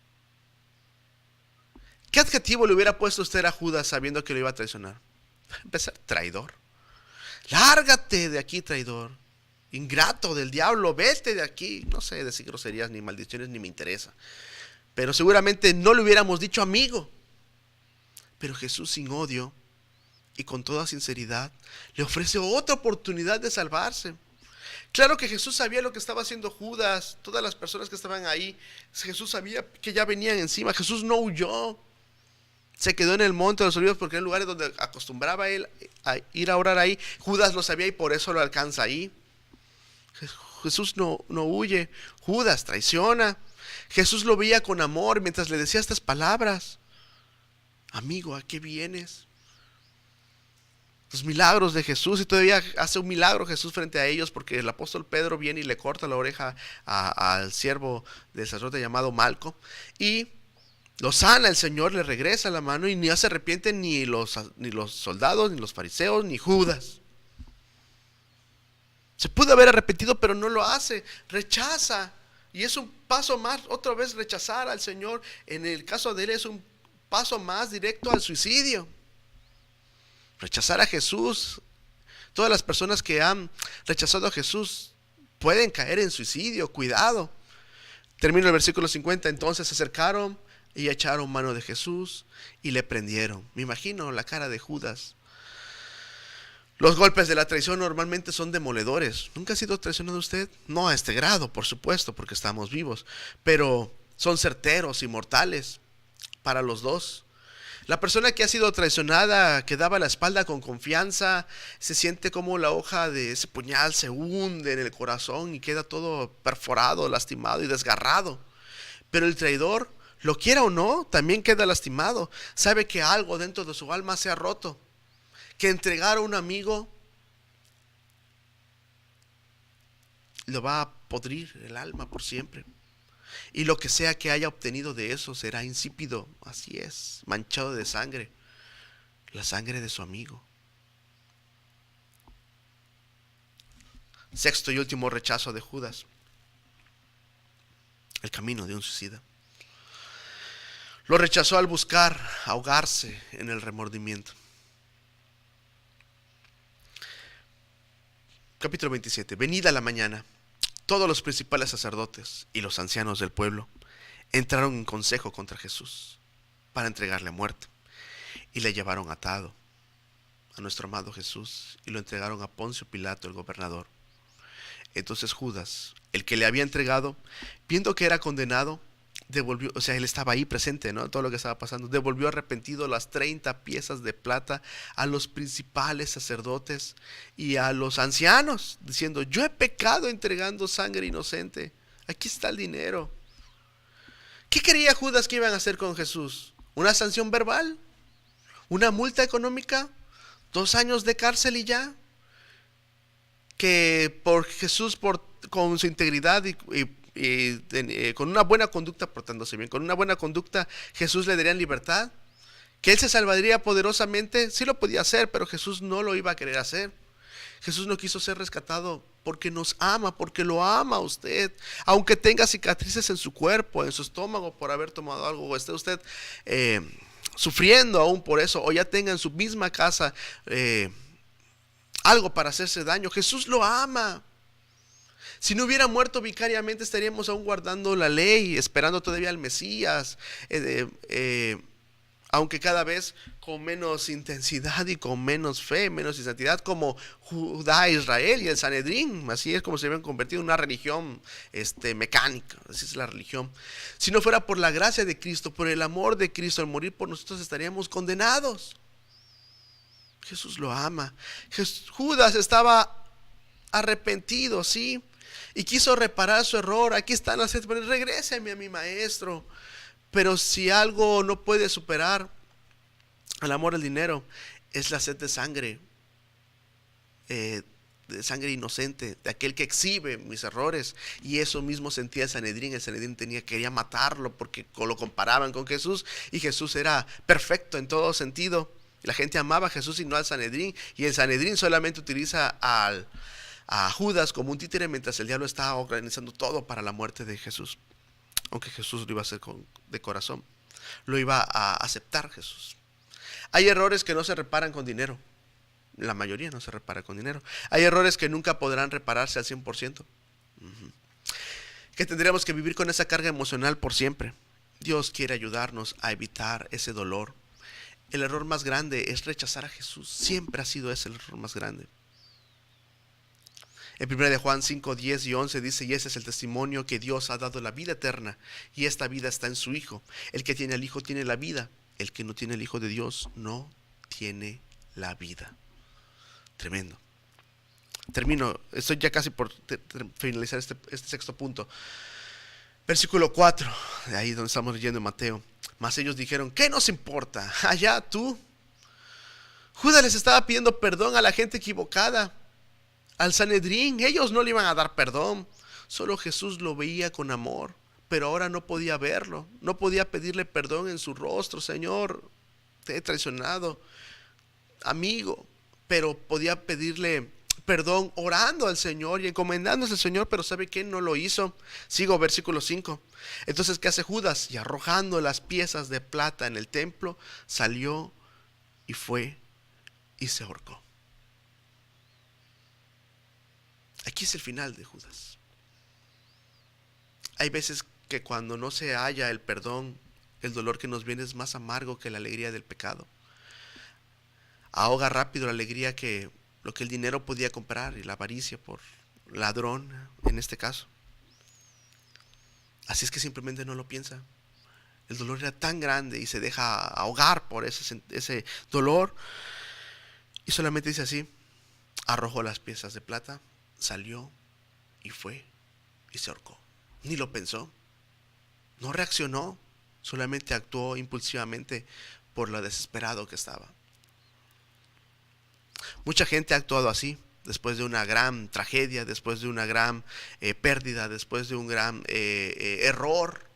¿Qué adjetivo le hubiera puesto usted a Judas sabiendo que lo iba a traicionar? Empezar: traidor. Lárgate de aquí, traidor. Ingrato del diablo, vete de aquí. No sé decir groserías ni maldiciones, ni me interesa. Pero seguramente no le hubiéramos dicho amigo. Pero Jesús, sin odio y con toda sinceridad, le ofrece otra oportunidad de salvarse. Claro que Jesús sabía lo que estaba haciendo Judas, todas las personas que estaban ahí. Jesús sabía que ya venían encima. Jesús no huyó. Se quedó en el monte de los olivos porque era el lugar donde acostumbraba él a ir a orar ahí. Judas lo sabía y por eso lo alcanza ahí. Jesús no huye. Judas traiciona. Jesús lo veía con amor mientras le decía estas palabras. Amigo, ¿a qué vienes? Los milagros de Jesús, y todavía hace un milagro Jesús frente a ellos, porque el apóstol Pedro viene y le corta la oreja al siervo del sacerdote llamado Malco, y lo sana el Señor, le regresa la mano, y no se arrepienten ni los soldados, ni los fariseos, ni Judas. Se pudo haber arrepentido, pero no lo hace, rechaza, y es un paso más, otra vez rechazar al Señor. En el caso de él es un paso más directo al suicidio. Rechazar a Jesús. Todas las personas que han rechazado a Jesús pueden caer en suicidio, cuidado. Termino el versículo 50. Entonces se acercaron y echaron mano de Jesús y le prendieron. Me imagino la cara de Judas. Los golpes de la traición normalmente son demoledores. ¿Nunca ha sido traicionado usted? No a este grado, por supuesto, porque estamos vivos, pero son certeros y mortales para los dos. La persona que ha sido traicionada, que daba la espalda con confianza, se siente como la hoja de ese puñal se hunde en el corazón y queda todo perforado, lastimado y desgarrado. Pero el traidor, lo quiera o no, también queda lastimado. Sabe que algo dentro de su alma se ha roto, que entregar a un amigo lo va a podrir el alma por siempre. Y lo que sea que haya obtenido de eso será insípido, así es, manchado de sangre, la sangre de su amigo. Sexto y último rechazo de Judas, el camino de un suicida. Lo rechazó al buscar ahogarse en el remordimiento. Capítulo 27. Venida la mañana, todos los principales sacerdotes y los ancianos del pueblo entraron en consejo contra Jesús para entregarle muerte, y le llevaron atado a nuestro amado Jesús y lo entregaron a Poncio Pilato, el gobernador. Entonces Judas, el que le había entregado, viendo que era condenado, devolvió, o sea, él estaba ahí presente, ¿no? Todo lo que estaba pasando, devolvió arrepentido las 30 piezas de plata a los principales sacerdotes y a los ancianos, diciendo: yo he pecado entregando sangre inocente, aquí está el dinero. ¿Qué creía Judas que iban a hacer con Jesús? ¿Una sanción verbal? ¿Una multa económica? ¿2 años de cárcel y ya? Que por Jesús, con su integridad y con una buena conducta, portándose bien, con una buena conducta, Jesús le daría libertad, que él se salvaría poderosamente. Sí lo podía hacer, pero Jesús no lo iba a querer hacer. Jesús no quiso ser rescatado porque nos ama, porque lo ama a usted, aunque tenga cicatrices en su cuerpo, en su estómago por haber tomado algo, o esté usted sufriendo aún por eso, o ya tenga en su misma casa algo para hacerse daño. Jesús lo ama. Si no hubiera muerto vicariamente, estaríamos aún guardando la ley, esperando todavía al Mesías, aunque cada vez con menos intensidad y con menos fe, menos santidad, como Judá, Israel y el Sanedrín. Así es como se habían convertido en una religión mecánica. Así es la religión. Si no fuera por la gracia de Cristo, por el amor de Cristo, al morir por nosotros, estaríamos condenados. Jesús lo ama. Judas estaba arrepentido, sí, y quiso reparar su error. Aquí están las 7, regréseme a mi maestro. Pero si algo no puede superar el amor al dinero, es la sed de sangre inocente, de aquel que exhibe mis errores. Y eso mismo sentía el Sanedrín. El Sanedrín quería matarlo porque lo comparaban con Jesús, y Jesús era perfecto en todo sentido. La gente amaba a Jesús y no al Sanedrín, y el Sanedrín solamente utiliza a Judas como un títere, mientras el diablo está organizando todo para la muerte de Jesús. Aunque Jesús lo iba a hacer de corazón, lo iba a aceptar Jesús. Hay errores que no se reparan con dinero. La mayoría no se repara con dinero. Hay errores que nunca podrán repararse al 100%. Que tendríamos que vivir con esa carga emocional por siempre. Dios quiere ayudarnos a evitar ese dolor. El error más grande es rechazar a Jesús. Siempre ha sido ese el error más grande. En 1 de Juan 5, 10 y 11 dice: y ese es el testimonio, que Dios ha dado la vida eterna, y esta vida está en su Hijo. El que tiene al Hijo tiene la vida. El que no tiene el Hijo de Dios no tiene la vida. Tremendo. Termino, estoy ya casi por finalizar este sexto punto. Versículo 4, de ahí donde estamos leyendo en Mateo. Mas ellos dijeron: ¿qué nos importa? Allá tú. Judas les estaba pidiendo perdón a la gente equivocada, al Sanedrín. Ellos no le iban a dar perdón. Solo Jesús lo veía con amor, pero ahora no podía verlo. No podía pedirle perdón en su rostro. Señor, te he traicionado, amigo. Pero podía pedirle perdón orando al Señor y encomendándose al Señor, pero ¿sabe qué? No lo hizo. Sigo, versículo 5. Entonces, ¿qué hace Judas? Y arrojando las piezas de plata en el templo, salió y fue y se ahorcó. Aquí es el final de Judas. Hay veces que cuando no se halla el perdón, el dolor que nos viene es más amargo que la alegría del pecado. Ahoga rápido la alegría que lo que el dinero podía comprar, y la avaricia por ladrón en este caso. Así es que simplemente no lo piensa. El dolor era tan grande y se deja ahogar por ese dolor, y solamente dice así: arrojó las piezas de plata, salió y fue y se ahorcó. Ni lo pensó, no reaccionó, solamente actuó impulsivamente por lo desesperado que estaba. Mucha gente ha actuado así, después de una gran tragedia, después de una gran pérdida, después de un gran error.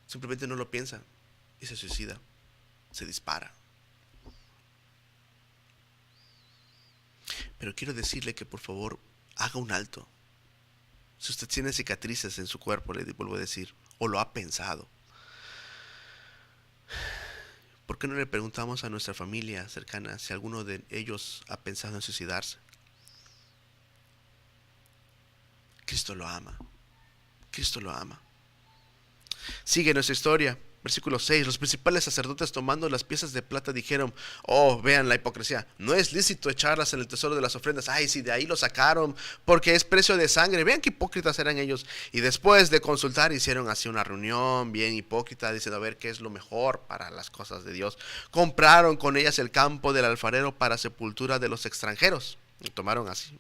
Simplemente no lo piensa y se suicida, se dispara. Pero quiero decirle que por favor haga un alto. Si usted tiene cicatrices en su cuerpo, le vuelvo a decir, o lo ha pensado, ¿por qué no le preguntamos a nuestra familia cercana si alguno de ellos ha pensado en suicidarse? Cristo lo ama. Cristo lo ama. Sigue nuestra historia. Versículo 6. Los principales sacerdotes, tomando las piezas de plata, dijeron: oh, vean la hipocresía. No es lícito echarlas en el tesoro de las ofrendas. Ay, si de ahí lo sacaron, porque es precio de sangre. Vean qué hipócritas eran ellos. Y después de consultar, hicieron así una reunión bien hipócrita, diciendo a ver qué es lo mejor para las cosas de Dios. Compraron con ellas el campo del alfarero para sepultura de los extranjeros. Y tomaron así.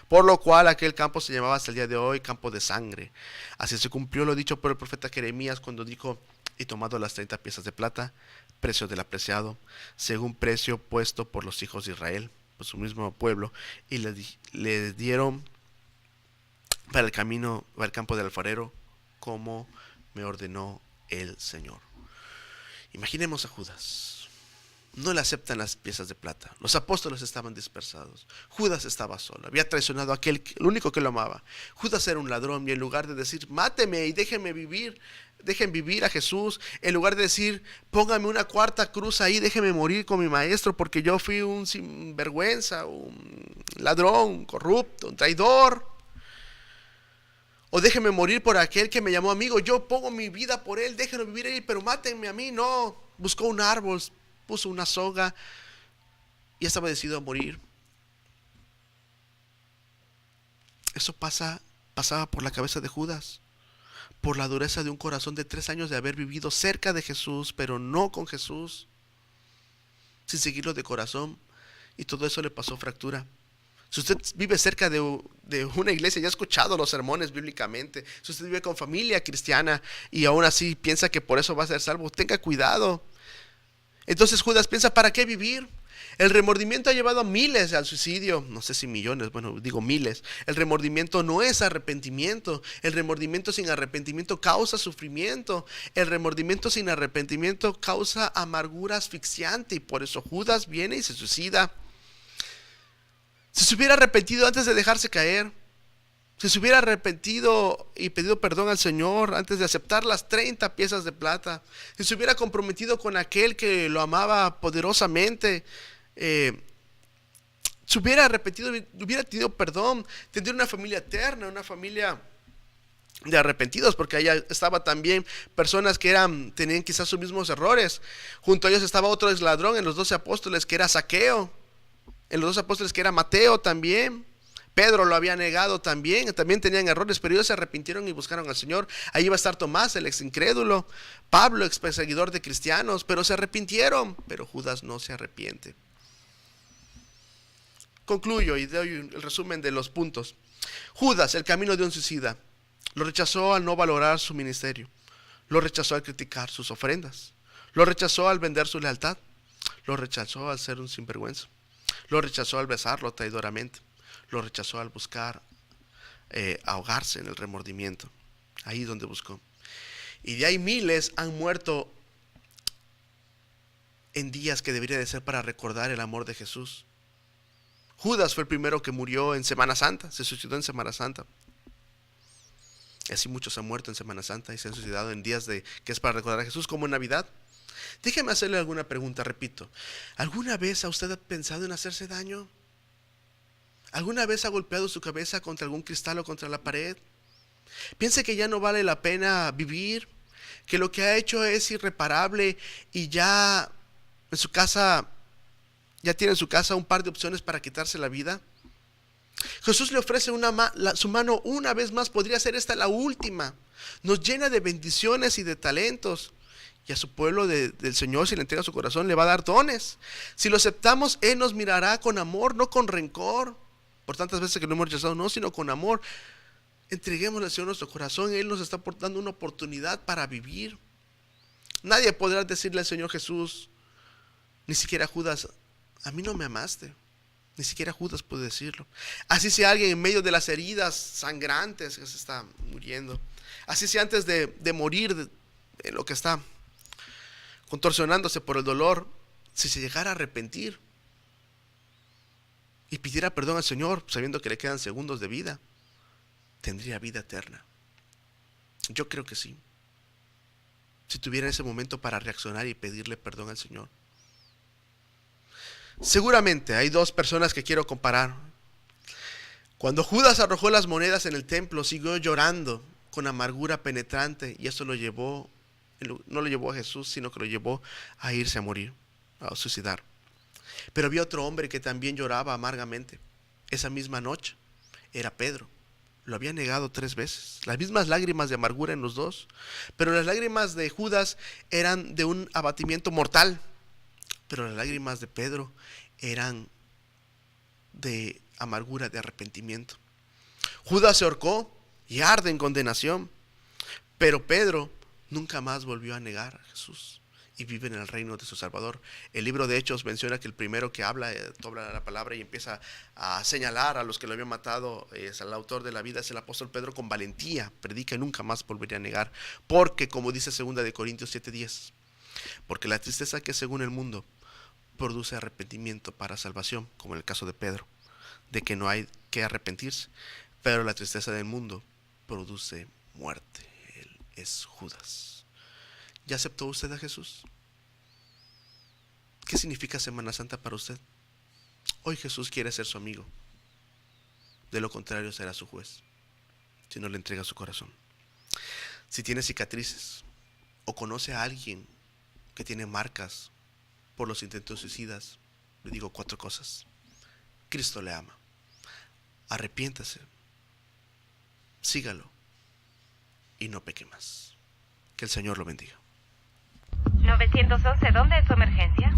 Por lo cual aquel campo se llamaba hasta el día de hoy campo de sangre. Así se cumplió lo dicho por el profeta Jeremías cuando dijo: y tomado las 30 piezas de plata, precio del apreciado, según precio puesto por los hijos de Israel, por su mismo pueblo, y le dieron para el camino, para el campo del alfarero, como me ordenó el Señor. Imaginemos a Judas. No le aceptan las piezas de plata. Los apóstoles estaban dispersados. Judas estaba solo. Había traicionado a el único que lo amaba. Judas era un ladrón, y en lugar de decir: máteme y déjenme vivir, dejen vivir a Jesús, en lugar de decir: póngame una cuarta cruz ahí, déjenme morir con mi maestro porque yo fui un sinvergüenza, un ladrón, un corrupto, un traidor, o déjenme morir por aquel que me llamó amigo, yo pongo mi vida por él, déjenme vivir ahí, pero mátenme a mí. No, buscó un árbol, puso una soga y estaba decidido a morir. Eso pasaba por la cabeza de Judas, por la dureza de un corazón de 3 años de haber vivido cerca de Jesús, pero no con Jesús, sin seguirlo de corazón, y todo eso le pasó fractura. Si usted vive cerca de una iglesia, ya ha escuchado los sermones bíblicamente, si usted vive con familia cristiana y aún así piensa que por eso va a ser salvo, tenga cuidado. Entonces Judas piensa: ¿para qué vivir? El remordimiento ha llevado a miles al suicidio, no sé si millones, bueno, digo miles. El remordimiento no es arrepentimiento. El remordimiento sin arrepentimiento causa sufrimiento. El remordimiento sin arrepentimiento causa amargura asfixiante, y por eso Judas viene y se suicida. Si se hubiera arrepentido antes de dejarse caer, si se hubiera arrepentido y pedido perdón al Señor antes de aceptar las 30 piezas de plata, si se hubiera comprometido con aquel que lo amaba poderosamente, se hubiera arrepentido, hubiera tenido perdón, tendría una familia eterna, una familia de arrepentidos, porque allá estaba también personas que tenían quizás sus mismos errores. Junto a ellos estaba otro ladrón en los 12 apóstoles, que era Zaqueo. En los 2 apóstoles, que era Mateo también. Pedro lo había negado también tenían errores, pero ellos se arrepintieron y buscaron al Señor. Ahí iba a estar Tomás, el ex incrédulo, Pablo, ex perseguidor de cristianos, pero se arrepintieron. Pero Judas no se arrepiente. Concluyo y doy el resumen de los puntos. Judas, el camino de un suicida. Lo rechazó al no valorar su ministerio. Lo rechazó al criticar sus ofrendas. Lo rechazó al vender su lealtad. Lo rechazó al ser un sinvergüenza. Lo rechazó al besarlo traidoramente. Lo rechazó al buscar ahogarse en el remordimiento. Ahí donde buscó. Y de ahí miles han muerto en días que debería de ser para recordar el amor de Jesús. Judas fue el primero que murió en Semana Santa, se suicidó en Semana Santa. Y así muchos han muerto en Semana Santa y se han suicidado en días que es para recordar a Jesús, como en Navidad. Déjeme hacerle alguna pregunta, repito. ¿Alguna vez ha usted pensado en hacerse daño? ¿Alguna vez ha golpeado su cabeza contra algún cristal o contra la pared? ¿Piensa que ya no vale la pena vivir? ¿Que lo que ha hecho es irreparable y ya en su casa, ya tiene en su casa un par de opciones para quitarse la vida? Jesús le ofrece su mano una vez más, podría ser esta la última. Nos llena de bendiciones y de talentos. Y a su pueblo del Señor, si le entrega su corazón, le va a dar dones. Si lo aceptamos, Él nos mirará con amor, no con rencor. Por tantas veces que lo hemos rechazado, no, sino con amor. Entreguémosle al Señor nuestro corazón. Él nos está dando una oportunidad para vivir. Nadie podrá decirle al Señor Jesús, ni siquiera Judas, a mí no me amaste. Ni siquiera Judas puede decirlo. Así sea alguien en medio de las heridas sangrantes que se está muriendo. Así sea antes de morir, en lo que está contorsionándose por el dolor, si se llegara a arrepentir y pidiera perdón al Señor, sabiendo que le quedan segundos de vida, tendría vida eterna. Yo creo que sí. Si tuviera ese momento para reaccionar y pedirle perdón al Señor. Seguramente hay dos personas que quiero comparar. Cuando Judas arrojó las monedas en el templo, siguió llorando con amargura penetrante, y eso no lo llevó a Jesús, sino que lo llevó a irse a morir, a suicidar. Pero había otro hombre que también lloraba amargamente. Esa misma noche era Pedro. Lo había negado 3 veces. Las mismas lágrimas de amargura en los dos. Pero las lágrimas de Judas eran de un abatimiento mortal. Pero las lágrimas de Pedro eran de amargura, de arrepentimiento. Judas se ahorcó y arde en condenación. Pero Pedro nunca más volvió a negar a Jesús y vive en el reino de su Salvador. El libro de Hechos menciona que el primero que habla la palabra y empieza a señalar a los que lo habían matado, es el autor de la vida, es el apóstol Pedro. Con valentía predica y nunca más volvería a negar, porque como dice 2 de Corintios 7:10, porque la tristeza que según el mundo produce arrepentimiento para salvación, como en el caso de Pedro, de que no hay que arrepentirse, pero la tristeza del mundo produce muerte. Él es Judas. ¿Ya aceptó usted a Jesús? ¿Qué significa Semana Santa para usted? Hoy Jesús quiere ser su amigo. De lo contrario será su juez, si no le entrega su corazón. Si tiene cicatrices o conoce a alguien que tiene marcas por los intentos suicidas, le digo 4 cosas. Cristo le ama. Arrepiéntase. Sígalo. Y no peque más. Que el Señor lo bendiga. 911, ¿dónde es su emergencia?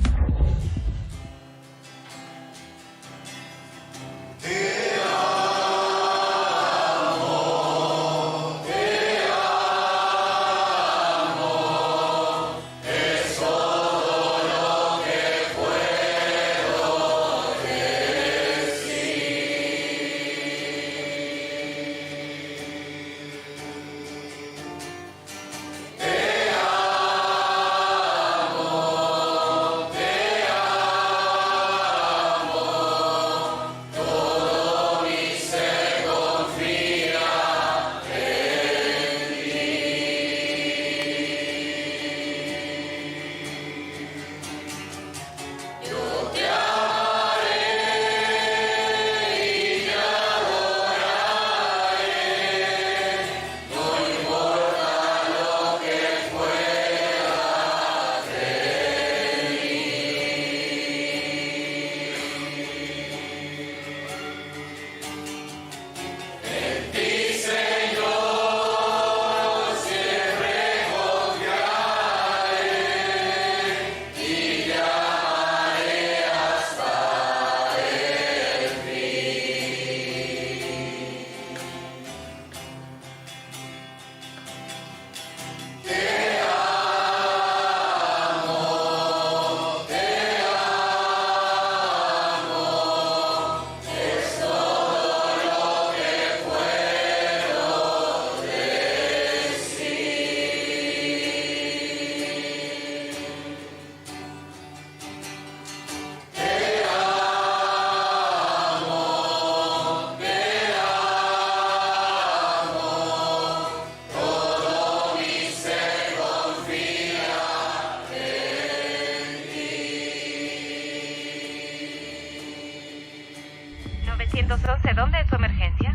912, ¿dónde es su emergencia?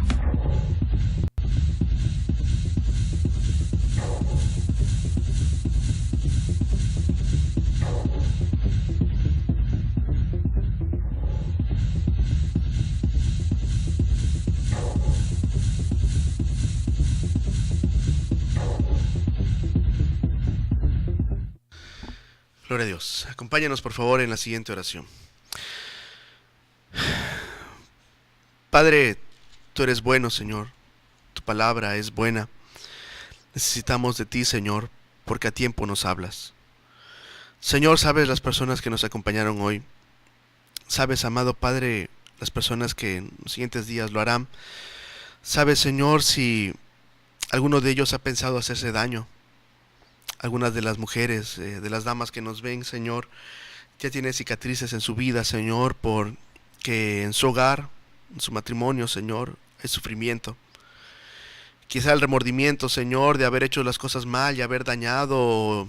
Gloria a Dios. Acompáñanos por favor en la siguiente oración. Padre, tú eres bueno, Señor. Tu palabra es buena. Necesitamos de ti, Señor, porque a tiempo nos hablas. Señor, sabes las personas que nos acompañaron hoy. Sabes, amado Padre, las personas que en los siguientes días lo harán. Sabes, Señor, si alguno de ellos ha pensado hacerse daño. Algunas de las mujeres, de las damas que nos ven, Señor, ya tienen cicatrices en su vida, Señor, porque en su hogar, en su matrimonio, Señor, hay sufrimiento. Quizá el remordimiento, Señor, de haber hecho las cosas mal y haber dañado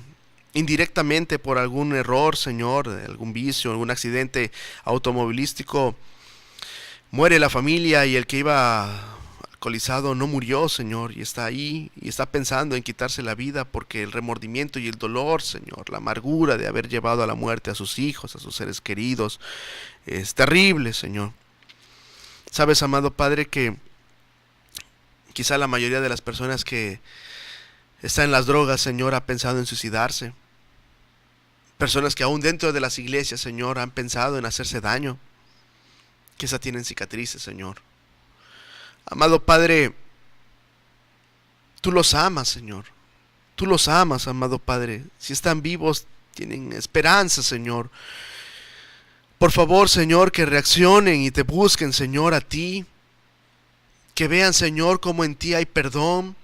indirectamente por algún error, Señor, algún vicio, algún accidente automovilístico. Muere la familia y el que iba alcoholizado no murió, Señor, y está ahí y está pensando en quitarse la vida porque el remordimiento y el dolor, Señor, la amargura de haber llevado a la muerte a sus hijos, a sus seres queridos, es terrible, Señor. Sabes, amado Padre, que quizá la mayoría de las personas que están en las drogas, Señor, ha pensado en suicidarse. Personas que aún dentro de las iglesias, Señor, han pensado en hacerse daño. Quizá tienen cicatrices, Señor. Amado Padre, tú los amas, Señor. Tú los amas, amado Padre. Si están vivos, tienen esperanza, Señor. Por favor, Señor, que reaccionen y te busquen, Señor, a ti. Que vean, Señor, cómo en ti hay perdón.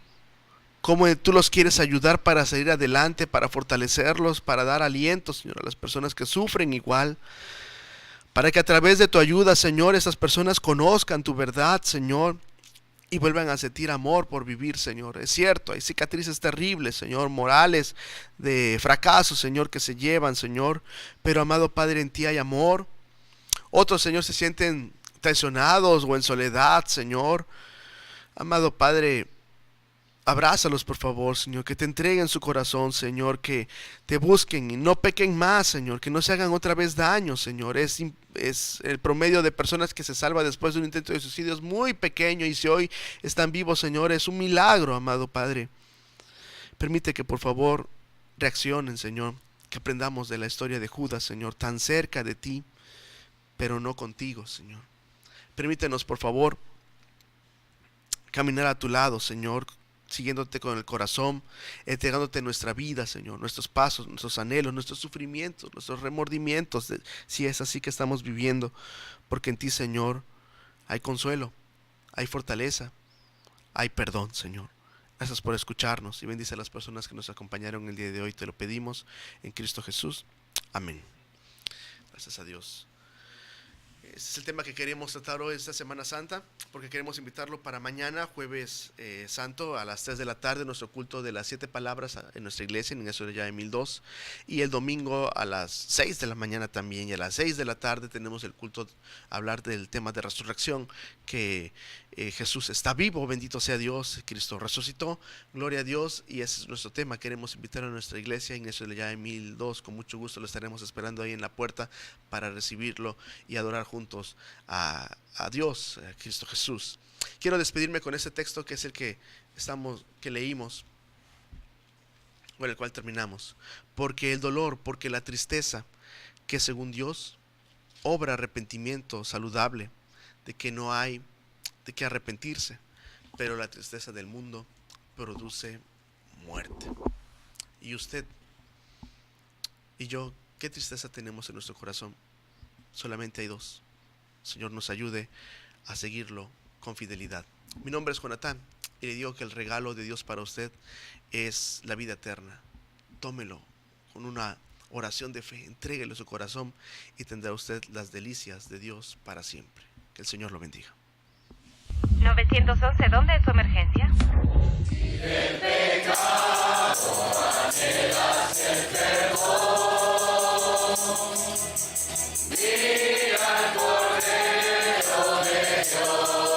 Cómo tú los quieres ayudar para salir adelante, para fortalecerlos, para dar aliento, Señor, a las personas que sufren igual. Para que a través de tu ayuda, Señor, esas personas conozcan tu verdad, Señor, y vuelvan a sentir amor por vivir, Señor. Es cierto, hay cicatrices terribles, Señor, morales, de fracaso, Señor, que se llevan, Señor. Pero, amado Padre, en ti hay amor. Otros, Señor, se sienten traicionados o en soledad, Señor. Amado Padre, abrázalos, por favor, Señor, que te entreguen su corazón, Señor, que te busquen y no pequen más, Señor, que no se hagan otra vez daño, Señor. Es el promedio de personas que se salva después de un intento de suicidio es muy pequeño, y si hoy están vivos, Señor, es un milagro, amado Padre. Permite que por favor reaccionen, Señor, que aprendamos de la historia de Judas, Señor, tan cerca de ti, pero no contigo, Señor. Permítenos, por favor, caminar a tu lado, Señor, siguiéndote con el corazón, entregándote nuestra vida, Señor, nuestros pasos, nuestros anhelos, nuestros sufrimientos, nuestros remordimientos, si es así que estamos viviendo, porque en ti, Señor, hay consuelo, hay fortaleza, hay perdón, Señor. Gracias por escucharnos y bendice a las personas que nos acompañaron el día de hoy. Te lo pedimos en Cristo Jesús. Amén. Gracias a Dios. Ese es el tema que queremos tratar hoy esta Semana Santa, porque queremos invitarlo para mañana, jueves santo, a las 3 de la tarde, nuestro culto de las 7 palabras en nuestra iglesia, en Iglesia de Mil 2, y el domingo a las 6 de la mañana también, y a las 6 de la tarde tenemos el culto a hablar del tema de resurrección, que Jesús está vivo, bendito sea Dios, Cristo resucitó, gloria a Dios, y ese es nuestro tema. Queremos invitar a nuestra iglesia, Iglesia de Mil 2, con mucho gusto lo estaremos esperando ahí en la puerta para recibirlo y adorar juntos a Dios, a Cristo Jesús. Quiero despedirme con este texto que es el que leímos, con el cual terminamos. Porque el dolor, porque la tristeza, que según Dios obra arrepentimiento saludable, de que no hay de qué arrepentirse, pero la tristeza del mundo produce muerte. Y usted y yo, ¿qué tristeza tenemos en nuestro corazón? Solamente hay dos. Señor nos ayude a seguirlo con fidelidad. Mi nombre es Jonatán y le digo que el regalo de Dios para usted es la vida eterna. Tómelo con una oración de fe, entréguele su corazón y tendrá usted las delicias de Dios para siempre. Que el Señor lo bendiga. 911, ¿dónde es su emergencia? El pecado anhelas el perdón. Mira el Cordero de Dios.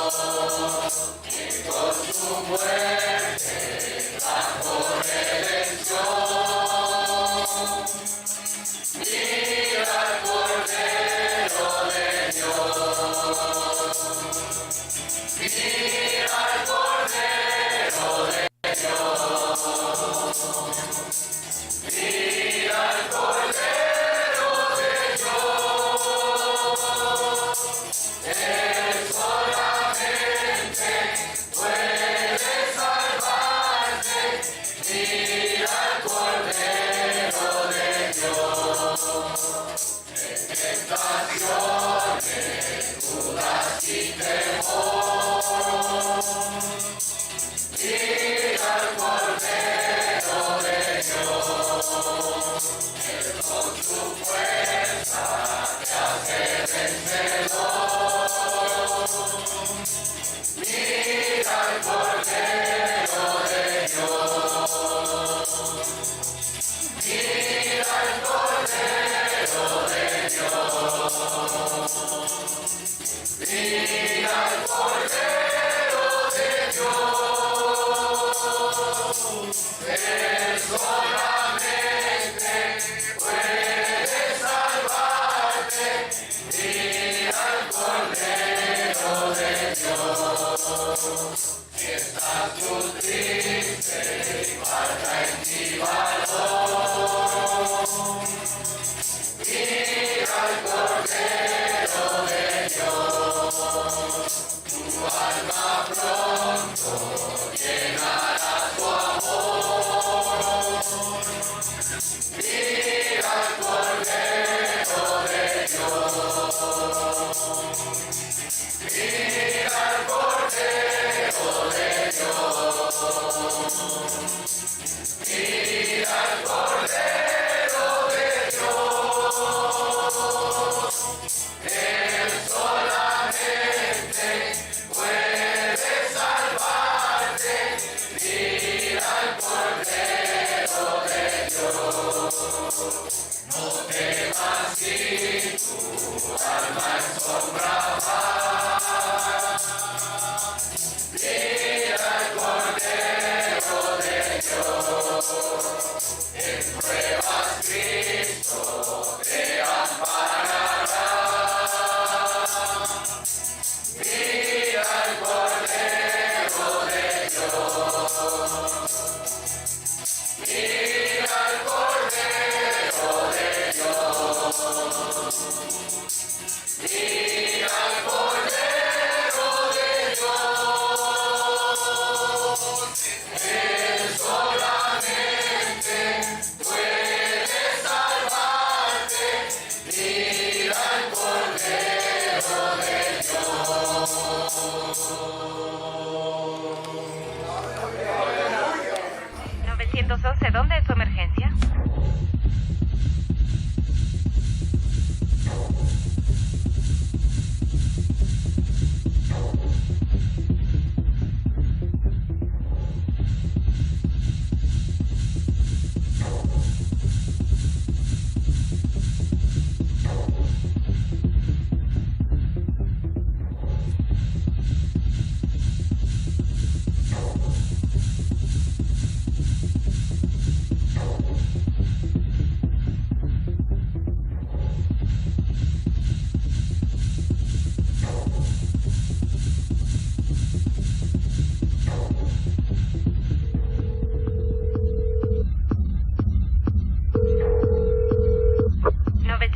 ¿911? ¿Dónde es su emergencia?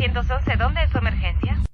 ¿911? ¿Dónde es su emergencia?